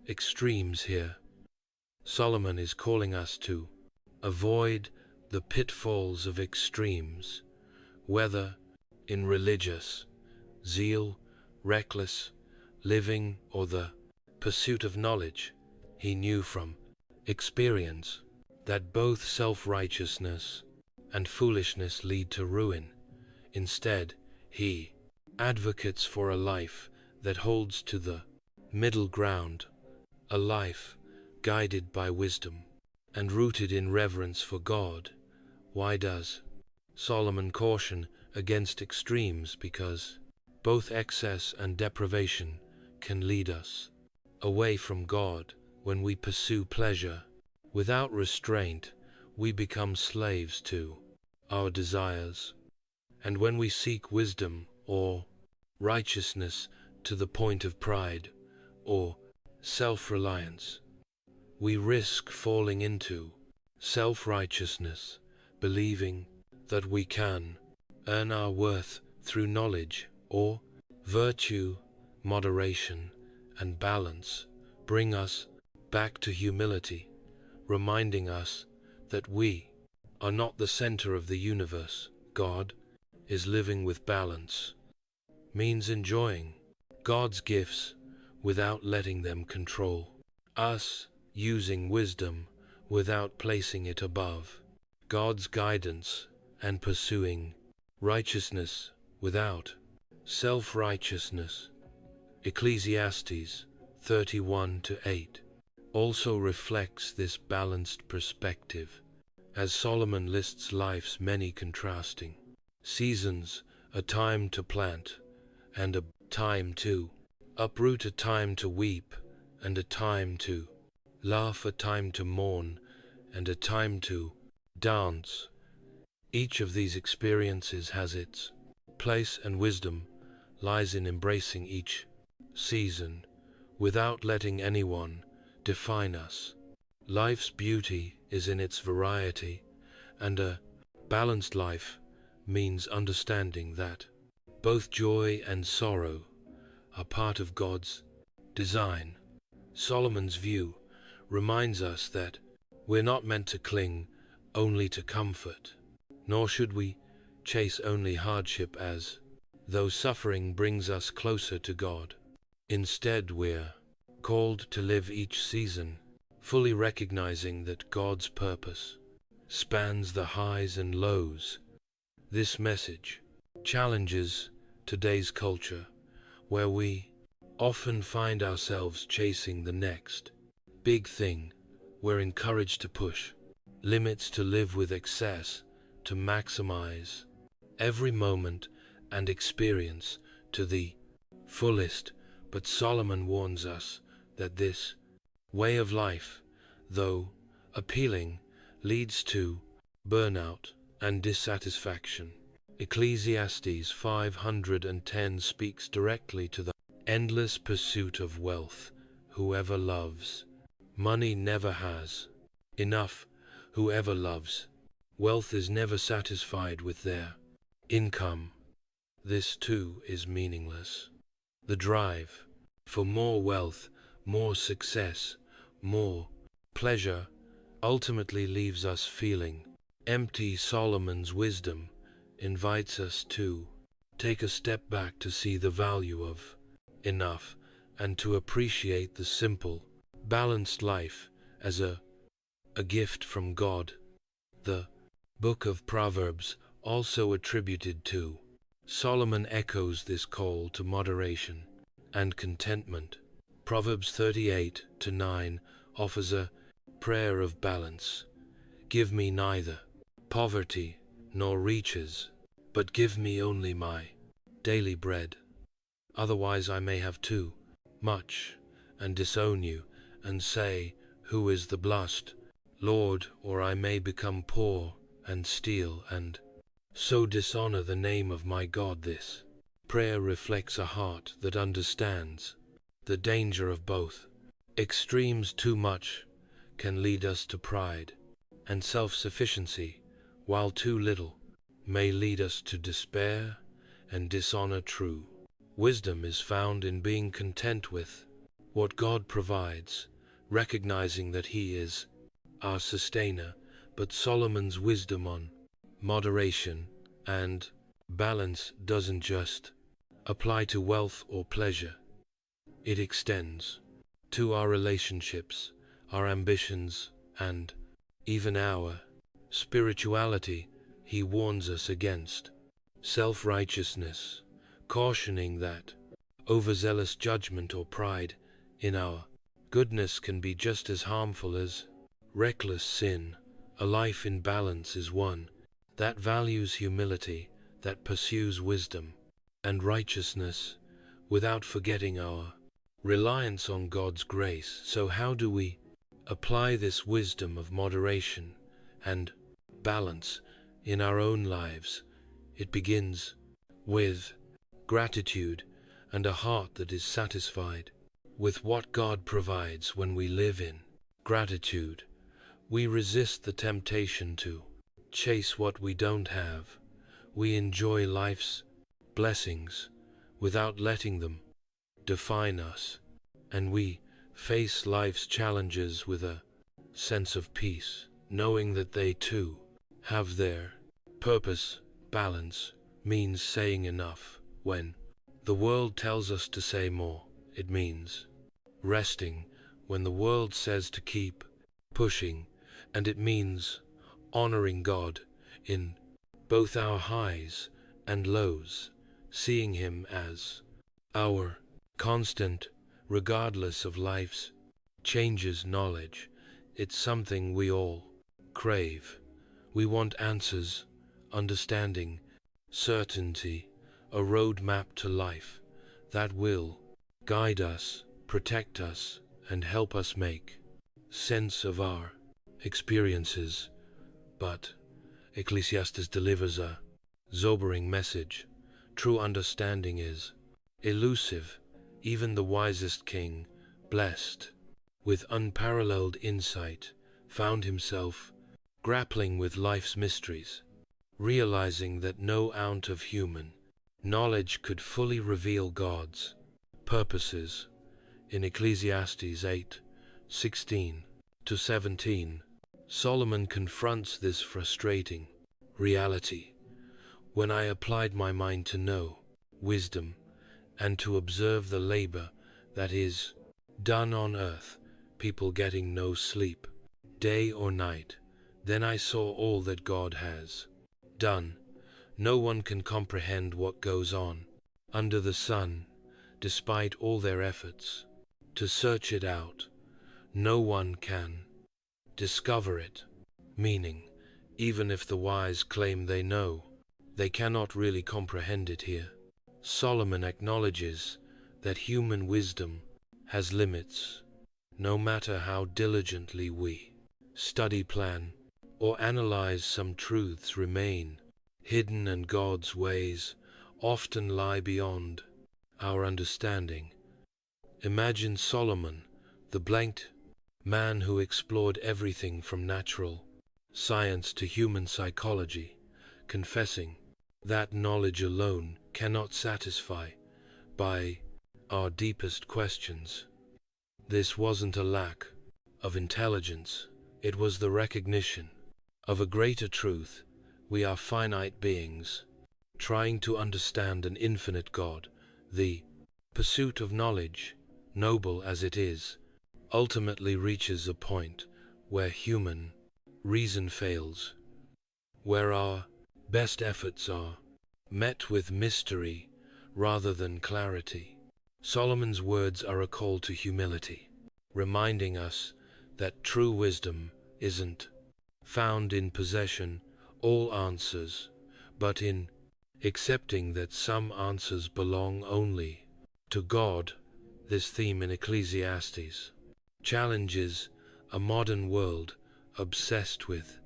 extremes." Here, Solomon is calling us to avoid the pitfalls of extremes, whether in religious zeal, reckless living, or the pursuit of knowledge. He knew from experience that both self-righteousness and foolishness lead to ruin. Instead, he advocates for a life that holds to the middle ground, a life guided by wisdom and rooted in reverence for God. Why does Solomon caution against extremes? Because both excess and deprivation can lead us away from God. When we pursue pleasure without restraint, we become slaves to our desires. And when we seek wisdom or righteousness to the point of pride or self-reliance, we risk falling into self-righteousness, believing that we can earn our worth through knowledge or virtue. Moderation and balance bring us back to humility, reminding us that we are not the center of the universe. God is living with balance, means enjoying God's gifts without letting them control us, using wisdom without placing it above God's guidance, and pursuing righteousness without self-righteousness. Ecclesiastes 31:8 also reflects this balanced perspective, as Solomon lists life's many contrasting seasons, a time to plant and a time to uproot, a time to weep and a time to laugh, a time to mourn and a time to dance. Each of these experiences has its place, and wisdom lies in embracing each season without letting anyone define us. Life's beauty is in its variety, and a balanced life means understanding that both joy and sorrow are part of God's design. Solomon's view reminds us that we're not meant to cling only to comfort, nor should we chase only hardship as though suffering brings us closer to God. Instead, we're called to live each season fully recognizing that God's purpose spans the highs and lows. This message challenges today's culture, where we often find ourselves chasing the next big thing. We're encouraged to push limits, to live with excess, to maximize every moment and experience to the fullest. But Solomon warns us that this way of life, though appealing, leads to burnout and dissatisfaction. Ecclesiastes 5:10 speaks directly to the endless pursuit of wealth. Whoever loves money never has enough. Whoever loves wealth is never satisfied with their income. This too is meaningless. The drive for more wealth, more success, more pleasure ultimately leaves us feeling empty. Solomon's wisdom invites us to take a step back, to see the value of enough, and to appreciate the simple, balanced life as a gift from God. The Book of Proverbs, also attributed to Solomon, echoes this call to moderation and contentment. Proverbs 38:9 offers a prayer of balance. Give me neither poverty nor riches. but give me only my daily bread. Otherwise I may have too much, and disown you, and say, Who is the blessed Lord? Or I may become poor, and steal, and so dishonor the name of my God. This prayer reflects a heart that understands the danger of both extremes. Too much can lead us to pride and self-sufficiency, while too little may lead us to despair and dishonor. True wisdom is found in being content with what God provides, recognizing that He is our sustainer. But Solomon's wisdom on moderation and balance doesn't just apply to wealth or pleasure. It extends to our relationships, our ambitions, and even our spirituality. He warns us against self-righteousness, cautioning that overzealous judgment or pride in our goodness can be just as harmful as reckless sin. A life in balance is one that values humility, that pursues wisdom and righteousness without forgetting our reliance on God's grace. So how do we apply this wisdom of moderation and balance in our own lives? It begins with gratitude and a heart that is satisfied with what God provides. When we live in gratitude, we resist the temptation to chase what we don't have. We enjoy life's blessings without letting them define us, and we face life's challenges with a sense of peace, knowing that they too have their purpose. Balance means saying enough when the world tells us to say more. It means resting when the world says to keep pushing, and it means honoring God in both our highs and lows, seeing Him as our constant, regardless of life's changes. Knowledge, it's something we all crave. We want answers, understanding, certainty, a roadmap to life that will guide us, protect us, and help us make sense of our experiences. But Ecclesiastes delivers a sobering message. True understanding is elusive. Even the wisest king, blessed with unparalleled insight, found himself grappling with life's mysteries, realizing that no ounce of human knowledge could fully reveal God's purposes. In Ecclesiastes 8:16-17, Solomon confronts this frustrating reality. When I applied my mind to know wisdom and to observe the labor that is done on earth, people getting no sleep, day or night, then I saw all that God has done. No one can comprehend what goes on under the sun, despite all their efforts to search it out. No one can discover it. Meaning, even if the wise claim they know, they cannot really comprehend it. Here, Solomon acknowledges that human wisdom has limits. No matter how diligently we study, plan, or analyze, some truths remain hidden, and God's ways often lie beyond our understanding. Imagine Solomon, the blank man who explored everything from natural science to human psychology, confessing that knowledge alone cannot satisfy by our deepest questions. This wasn't a lack of intelligence, it was the recognition of a greater truth. We are finite beings, trying to understand an infinite God. The pursuit of knowledge, noble as it is, ultimately reaches a point where human reason fails, where our best efforts are met with mystery rather than clarity. Solomon's words are a call to humility, reminding us that true wisdom isn't found in possession all answers, but in accepting that some answers belong only to God. This theme in Ecclesiastes challenges a modern world obsessed with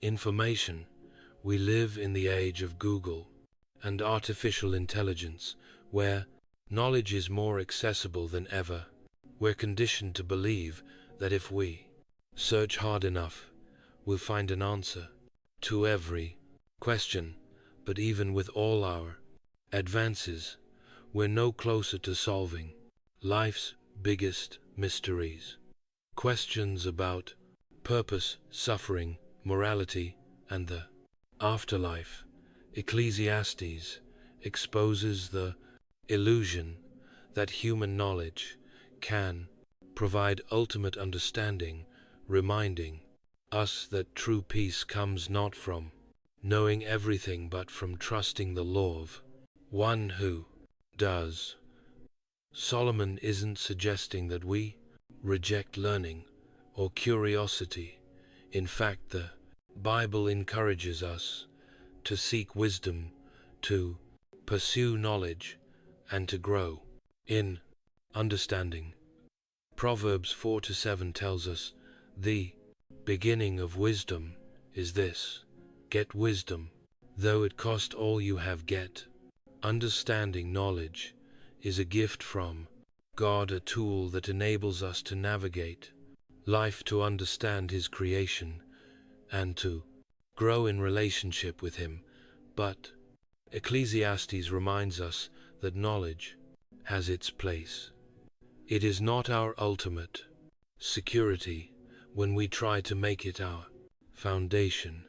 information. We live in the age of Google and artificial intelligence, where knowledge is more accessible than ever. We're conditioned to believe that if we search hard enough, we'll find an answer to every question. But even with all our advances, we're no closer to solving life's biggest mysteries. Questions about purpose, suffering, morality, and the afterlife. Ecclesiastes exposes the illusion that human knowledge can provide ultimate understanding, reminding us that true peace comes not from knowing everything but from trusting the law of one who does. Solomon isn't suggesting that we reject learning or curiosity. In fact, the Bible encourages us to seek wisdom, to pursue knowledge, and to grow in understanding. Proverbs 4-7 tells us, "The beginning of wisdom is this: get wisdom, though it cost all you have, get." Understanding knowledge is a gift from God, a tool that enables us to navigate life, to understand His creation, and to grow in relationship with Him. But Ecclesiastes reminds us that knowledge has its place. It is not our ultimate security. When we try to make it our foundation,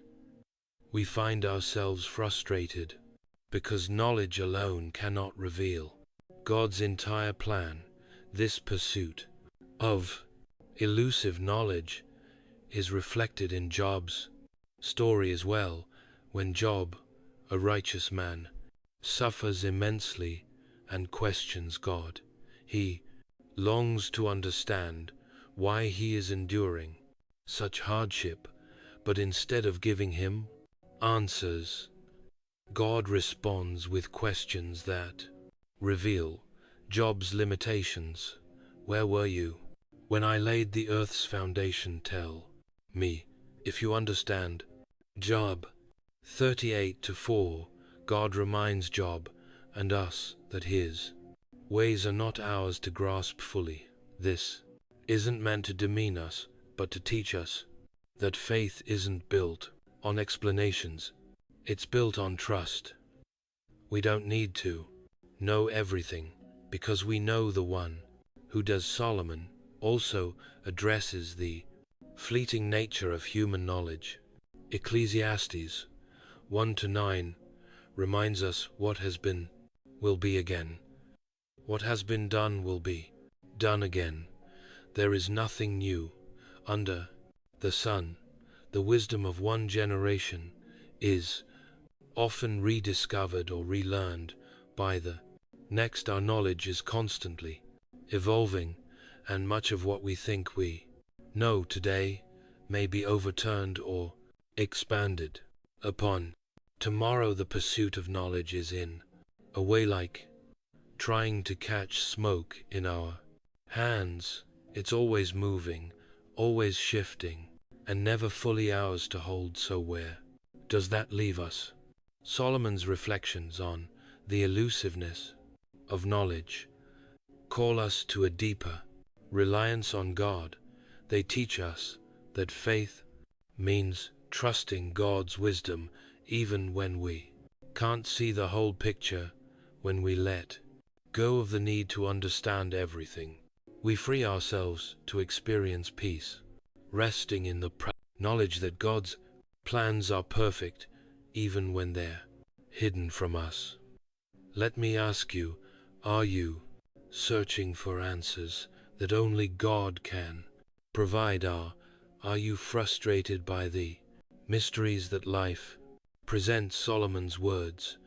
we find ourselves frustrated because knowledge alone cannot reveal God's entire plan. This pursuit of elusive knowledge is reflected in Job's story as well. When Job, a righteous man, suffers immensely and questions God, he longs to understand why he is enduring such hardship, but instead of giving him answers, God responds with questions that reveal Job's limitations. Where were you when I laid the earth's foundation? Tell me if you understand. Job 38-4. God reminds Job and us that His ways are not ours to grasp fully. This isn't meant to demean us, but to teach us that faith isn't built on explanations. It's built on trust. We don't need to know everything because we know the one who does. Solomon also addresses the fleeting nature of human knowledge. Ecclesiastes 1-9 reminds us what has been will be again. What has been done will be done again. There is nothing new under the sun. The wisdom of one generation is often rediscovered or relearned by the next. Our knowledge is constantly evolving, and much of what we think we know today may be overturned or expanded upon tomorrow. The pursuit of knowledge is in a way like trying to catch smoke in our hands. It's always moving, always shifting, and never fully ours to hold. So where does that leave us? Solomon's reflections on the elusiveness of knowledge call us to a deeper reliance on God. They teach us that faith means trusting God's wisdom even when we can't see the whole picture. When we let go of the need to understand everything, we free ourselves to experience peace, resting in the knowledge that God's plans are perfect even when they're hidden from us. Let me ask you, are you searching for answers that only God can provide? Are you frustrated by the mysteries that life presents? Solomon's words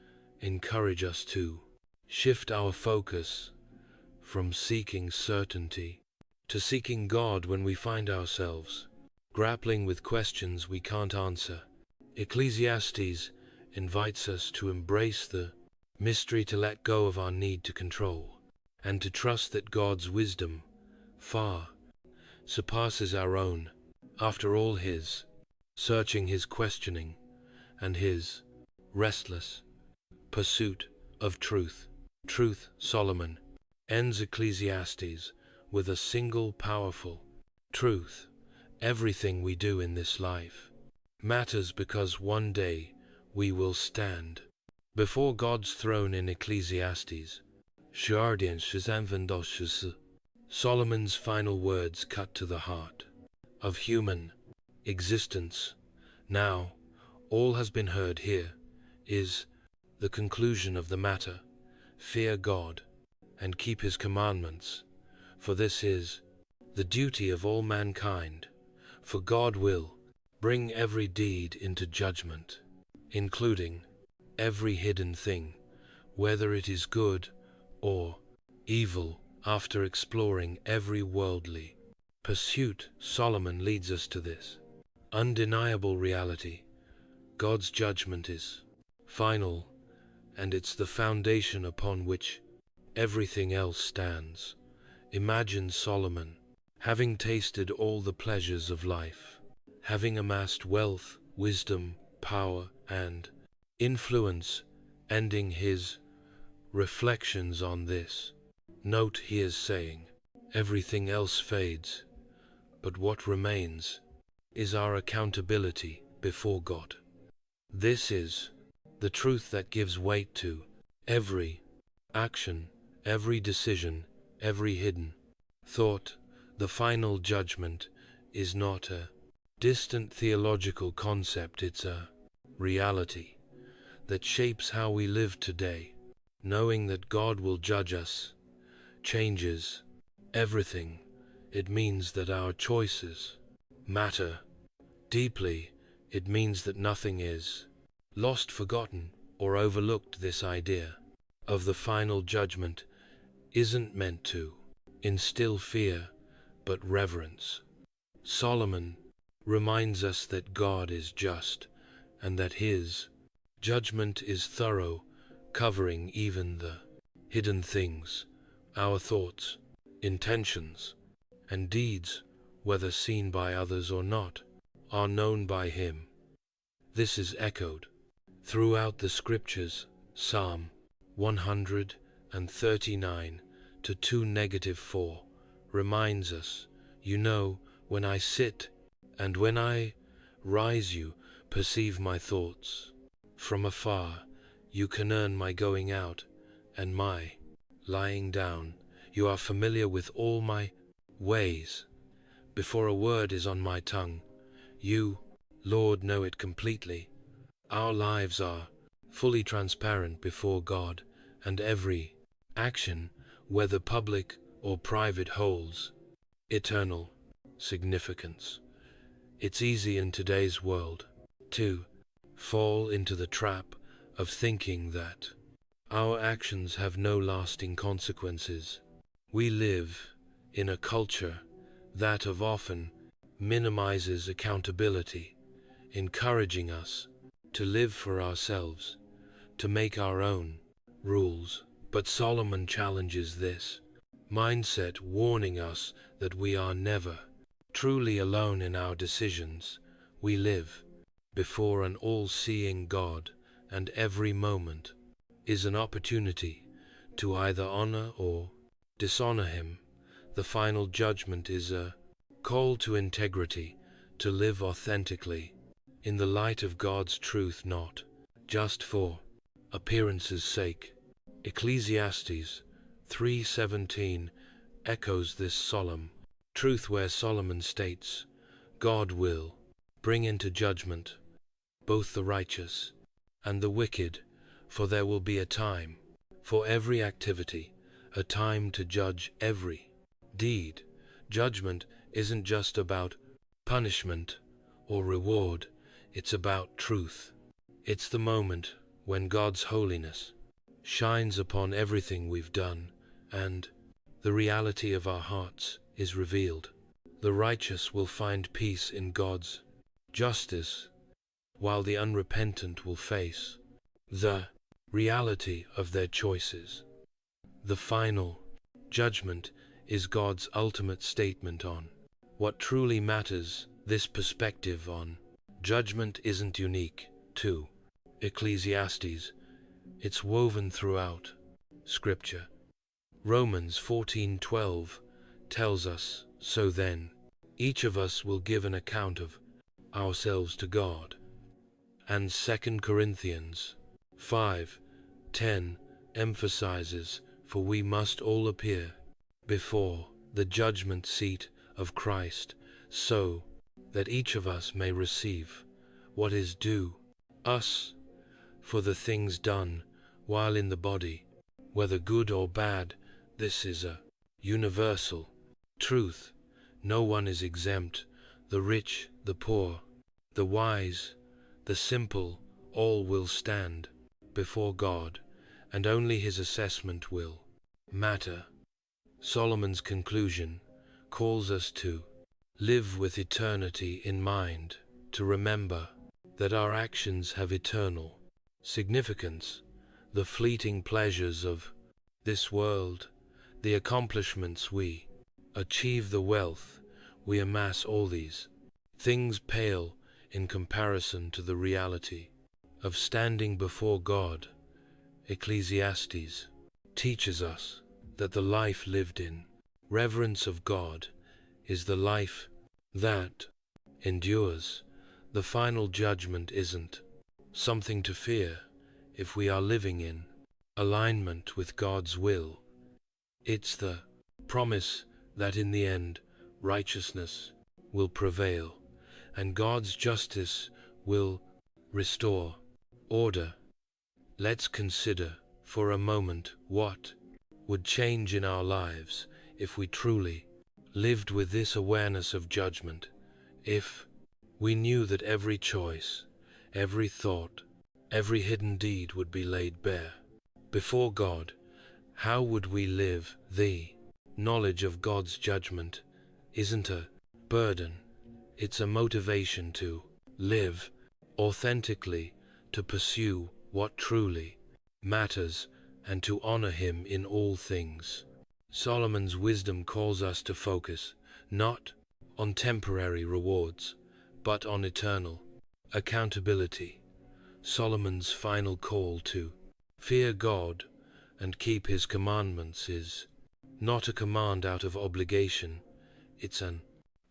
encourage us to shift our focus from seeking certainty to seeking God when we find ourselves grappling with questions we can't answer. Ecclesiastes invites us to embrace the mystery, to let go of our need to control, and to trust that God's wisdom far surpasses our own. After all his searching, his questioning, and his restless pursuit of truth, Solomon ends Ecclesiastes with a single powerful truth. Everything we do in this life matters, because one day we will stand before God's throne. In Ecclesiastes 12:25, Solomon's final words cut to the heart of human existence. Now, all has been heard. Here is the conclusion of the matter. Fear God and keep his commandments, for this is the duty of all mankind. For God will bring every deed into judgment, including every hidden thing, whether it is good or evil. After exploring every worldly pursuit, Solomon leads us to this undeniable reality. God's judgment is final, and it's the foundation upon which everything else stands. Imagine Solomon having tasted all the pleasures of life, having amassed wealth, wisdom, power, and influence, ending his reflections on this note. He is saying, everything else fades, but what remains is our accountability before God. This is the truth that gives weight to every action, every decision, every hidden thought. The final judgment is not a distant theological concept, it's a reality that shapes how we live today. Knowing that God will judge us changes everything. It means that our choices matter deeply. It means that nothing is lost, forgotten, or overlooked. This idea of the final judgment isn't meant to instill fear, but reverence. Solomon reminds us that God is just and that his judgment is thorough, covering even the hidden things. Our thoughts, intentions, and deeds, whether seen by others or not, are known by him. This is echoed throughout the scriptures. Psalm 139 to 2-4 reminds us, you know when I sit and when I rise, you perceive my thoughts. From afar you can earn my going out and my lying down. You are familiar with all my ways. Before a word is on my tongue, you, Lord, know it completely. Our lives are fully transparent before God, and every action, whether public or private, holds eternal significance. It's easy in today's world to fall into the trap of thinking that our actions have no lasting consequences. We live in a culture that often minimizes accountability, encouraging us to live for ourselves, to make our own rules. But Solomon challenges this mindset, warning us that we are never truly alone in our decisions. We live before an all-seeing God, and every moment is an opportunity to either honor or dishonor him. The final judgment is a call to integrity, to live authentically in the light of God's truth, not just for appearance's sake. Ecclesiastes 3:17 echoes this solemn truth, where Solomon states, God will bring into judgment both the righteous and the wicked, for there will be a time for every activity, a time to judge every deed. Judgment isn't just about punishment or reward, it's about truth. It's the moment when God's holiness shines upon everything we've done, and the reality of our hearts is revealed. The righteous will find peace in God's justice, while the unrepentant will face the reality of their choices. The final judgment is God's ultimate statement on what truly matters. This perspective on judgment isn't unique to Ecclesiastes. It's woven throughout Scripture. Romans 14:12 tells us, "So then, each of us will give an account of ourselves to God." And 2 Corinthians 5:10 emphasizes, "For we must all appear before the judgment seat of Christ, so that each of us may receive what is due us for the things done while in the body, whether good or bad." This is a universal truth. No one is exempt. The rich, the poor, the wise, the simple, all will stand before God, and only his assessment will matter. Solomon's conclusion calls us to live with eternity in mind, to remember that our actions have eternal significance. The fleeting pleasures of this world, the accomplishments we achieve, the wealth we amass, all these things pale in comparison to the reality of standing before God. Ecclesiastes teaches us that the life lived in reverence of God is the life that endures. The final judgment isn't something to fear if we are living in alignment with God's will. It's the promise that in the end, righteousness will prevail and God's justice will restore order. Let's consider for a moment what would change in our lives if we truly lived with this awareness of judgment. If we knew that every choice, every thought, every hidden deed would be laid bare before God, how would we live? The knowledge of God's judgment isn't a burden, it's a motivation to live authentically, to pursue what truly matters, and to honor Him in all things. Solomon's wisdom calls us to focus not on temporary rewards, but on eternal accountability. Solomon's final call to fear God and keep His commandments is not a command out of obligation, it's an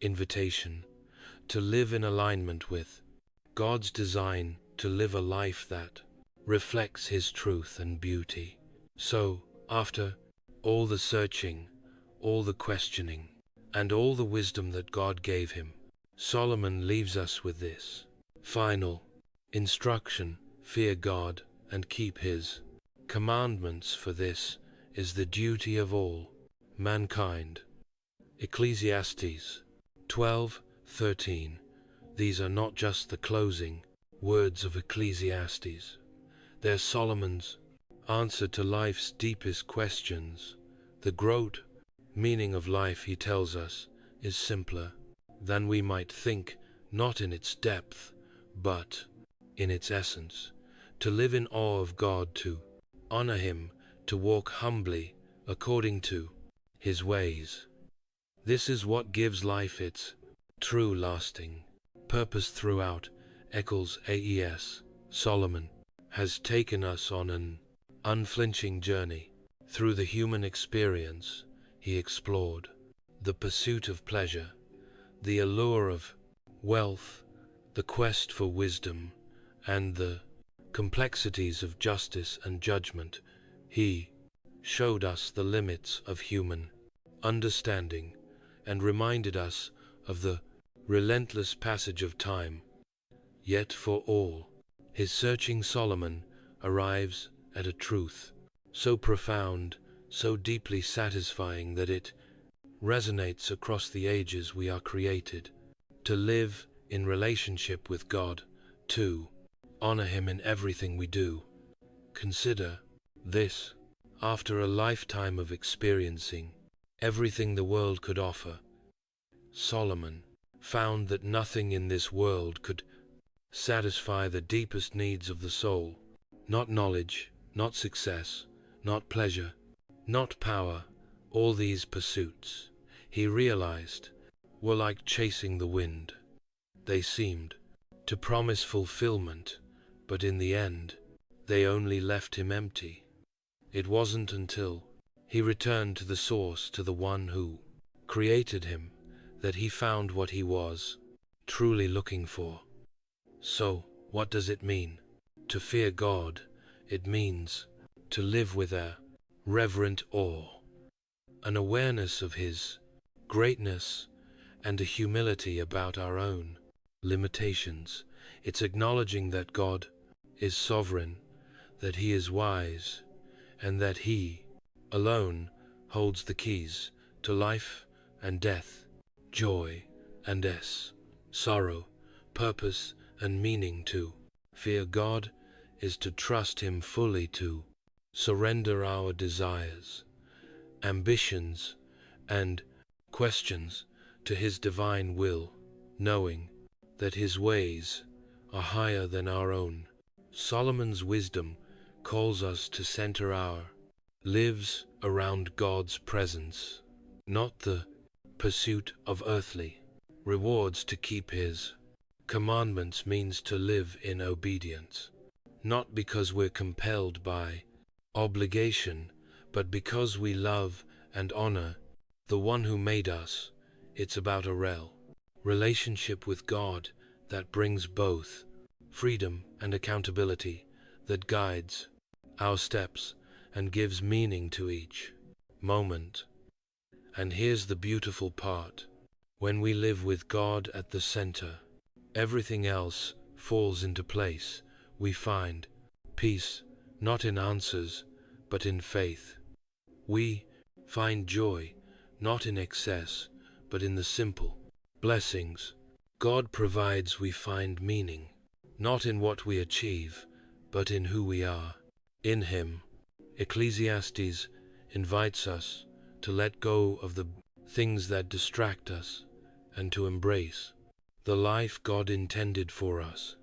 invitation to live in alignment with God's design, to live a life that reflects His truth and beauty. So, after all the searching, all the questioning, and all the wisdom that God gave him, Solomon leaves us with this final instruction: fear God and keep His commandments, for this is the duty of all mankind. Ecclesiastes 12:13. These are not just the closing words of Ecclesiastes. They're Solomon's answer to life's deepest questions. The great meaning of life, he tells us, is simpler than we might think, not in its depth, but in its essence. To live in awe of God, to honor Him, to walk humbly according to His ways. This is what gives life its true lasting purpose throughout Ecclesiastes. Solomon has taken us on an unflinching journey through the human experience. He explored the pursuit of pleasure, the allure of wealth, the quest for wisdom, and the complexities of justice and judgment. He showed us the limits of human understanding and reminded us of the relentless passage of time. Yet for all his searching, Solomon arrives at a truth so profound, so deeply satisfying that it resonates across the ages. We are created to live in relationship with God, to honor Him in everything we do. Consider this: after a lifetime of experiencing everything the world could offer, Solomon found that nothing in this world could satisfy the deepest needs of the soul. Not knowledge, not success, not pleasure, not power, all these pursuits, he realized, were like chasing the wind. They seemed to promise fulfillment, but in the end, they only left him empty. It wasn't until he returned to the source, to the one who created him, that he found what he was truly looking for. So, what does it mean to fear God? It means to live with a reverent awe, an awareness of His greatness, and a humility about our own limitations. It's acknowledging that God is sovereign, that He is wise, and that He alone holds the keys to life and death, joy and sorrow, purpose and meaning. To fear God is to trust Him fully, to surrender our desires, ambitions, and questions to His divine will, knowing that His ways are higher than our own. Solomon's wisdom calls us to center our lives around God's presence, not the pursuit of earthly rewards. To keep His commandments means to live in obedience, not because we're compelled by obligation, but because we love and honor the one who made us. It's about a relationship with God that brings both freedom and accountability, that guides our steps and gives meaning to each moment. And here's the beautiful part: when we live with God at the center, everything else falls into place. We find peace, not in answers, but in faith. We find joy, not in excess, but in the simple blessings God provides. We find meaning, not in what we achieve, but in who we are in Him. Ecclesiastes invites us to let go of the things that distract us and to embrace the life God intended for us,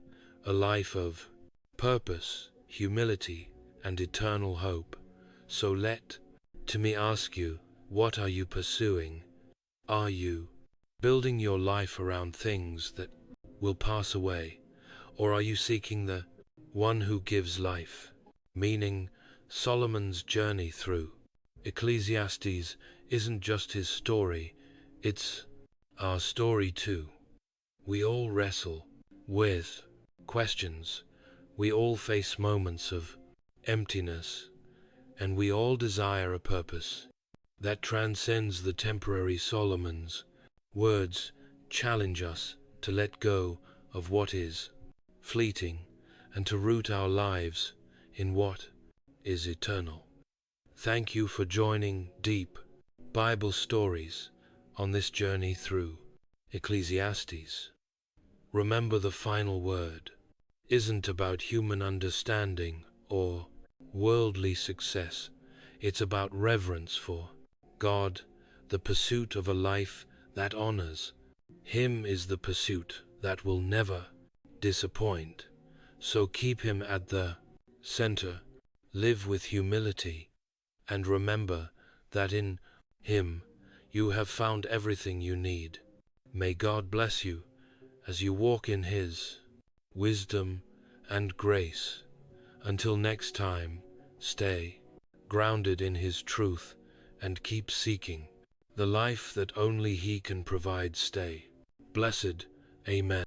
a life of purpose, humility, and eternal hope. So let me ask you, what are you pursuing? Are you building your life around things that will pass away, or are you seeking the one who gives life, meaning? Solomon's journey through Ecclesiastes isn't just his story, it's our story too. We all wrestle with questions, we all face moments of emptiness, and we all desire a purpose that transcends the temporary. Solomon's words challenge us to let go of what is fleeting and to root our lives in what is eternal. Thank you for joining Deep Bible Stories on this journey through Ecclesiastes. Remember, the final word isn't about human understanding or worldly success. It's about reverence for God, the pursuit of a life that honors Him is the pursuit that will never disappoint. So keep Him at the center, live with humility, and remember that in Him you have found everything you need. May God bless you as you walk in His wisdom and grace. Until next time, stay grounded in His truth and keep seeking the life that only He can provide. Stay blessed. Amen.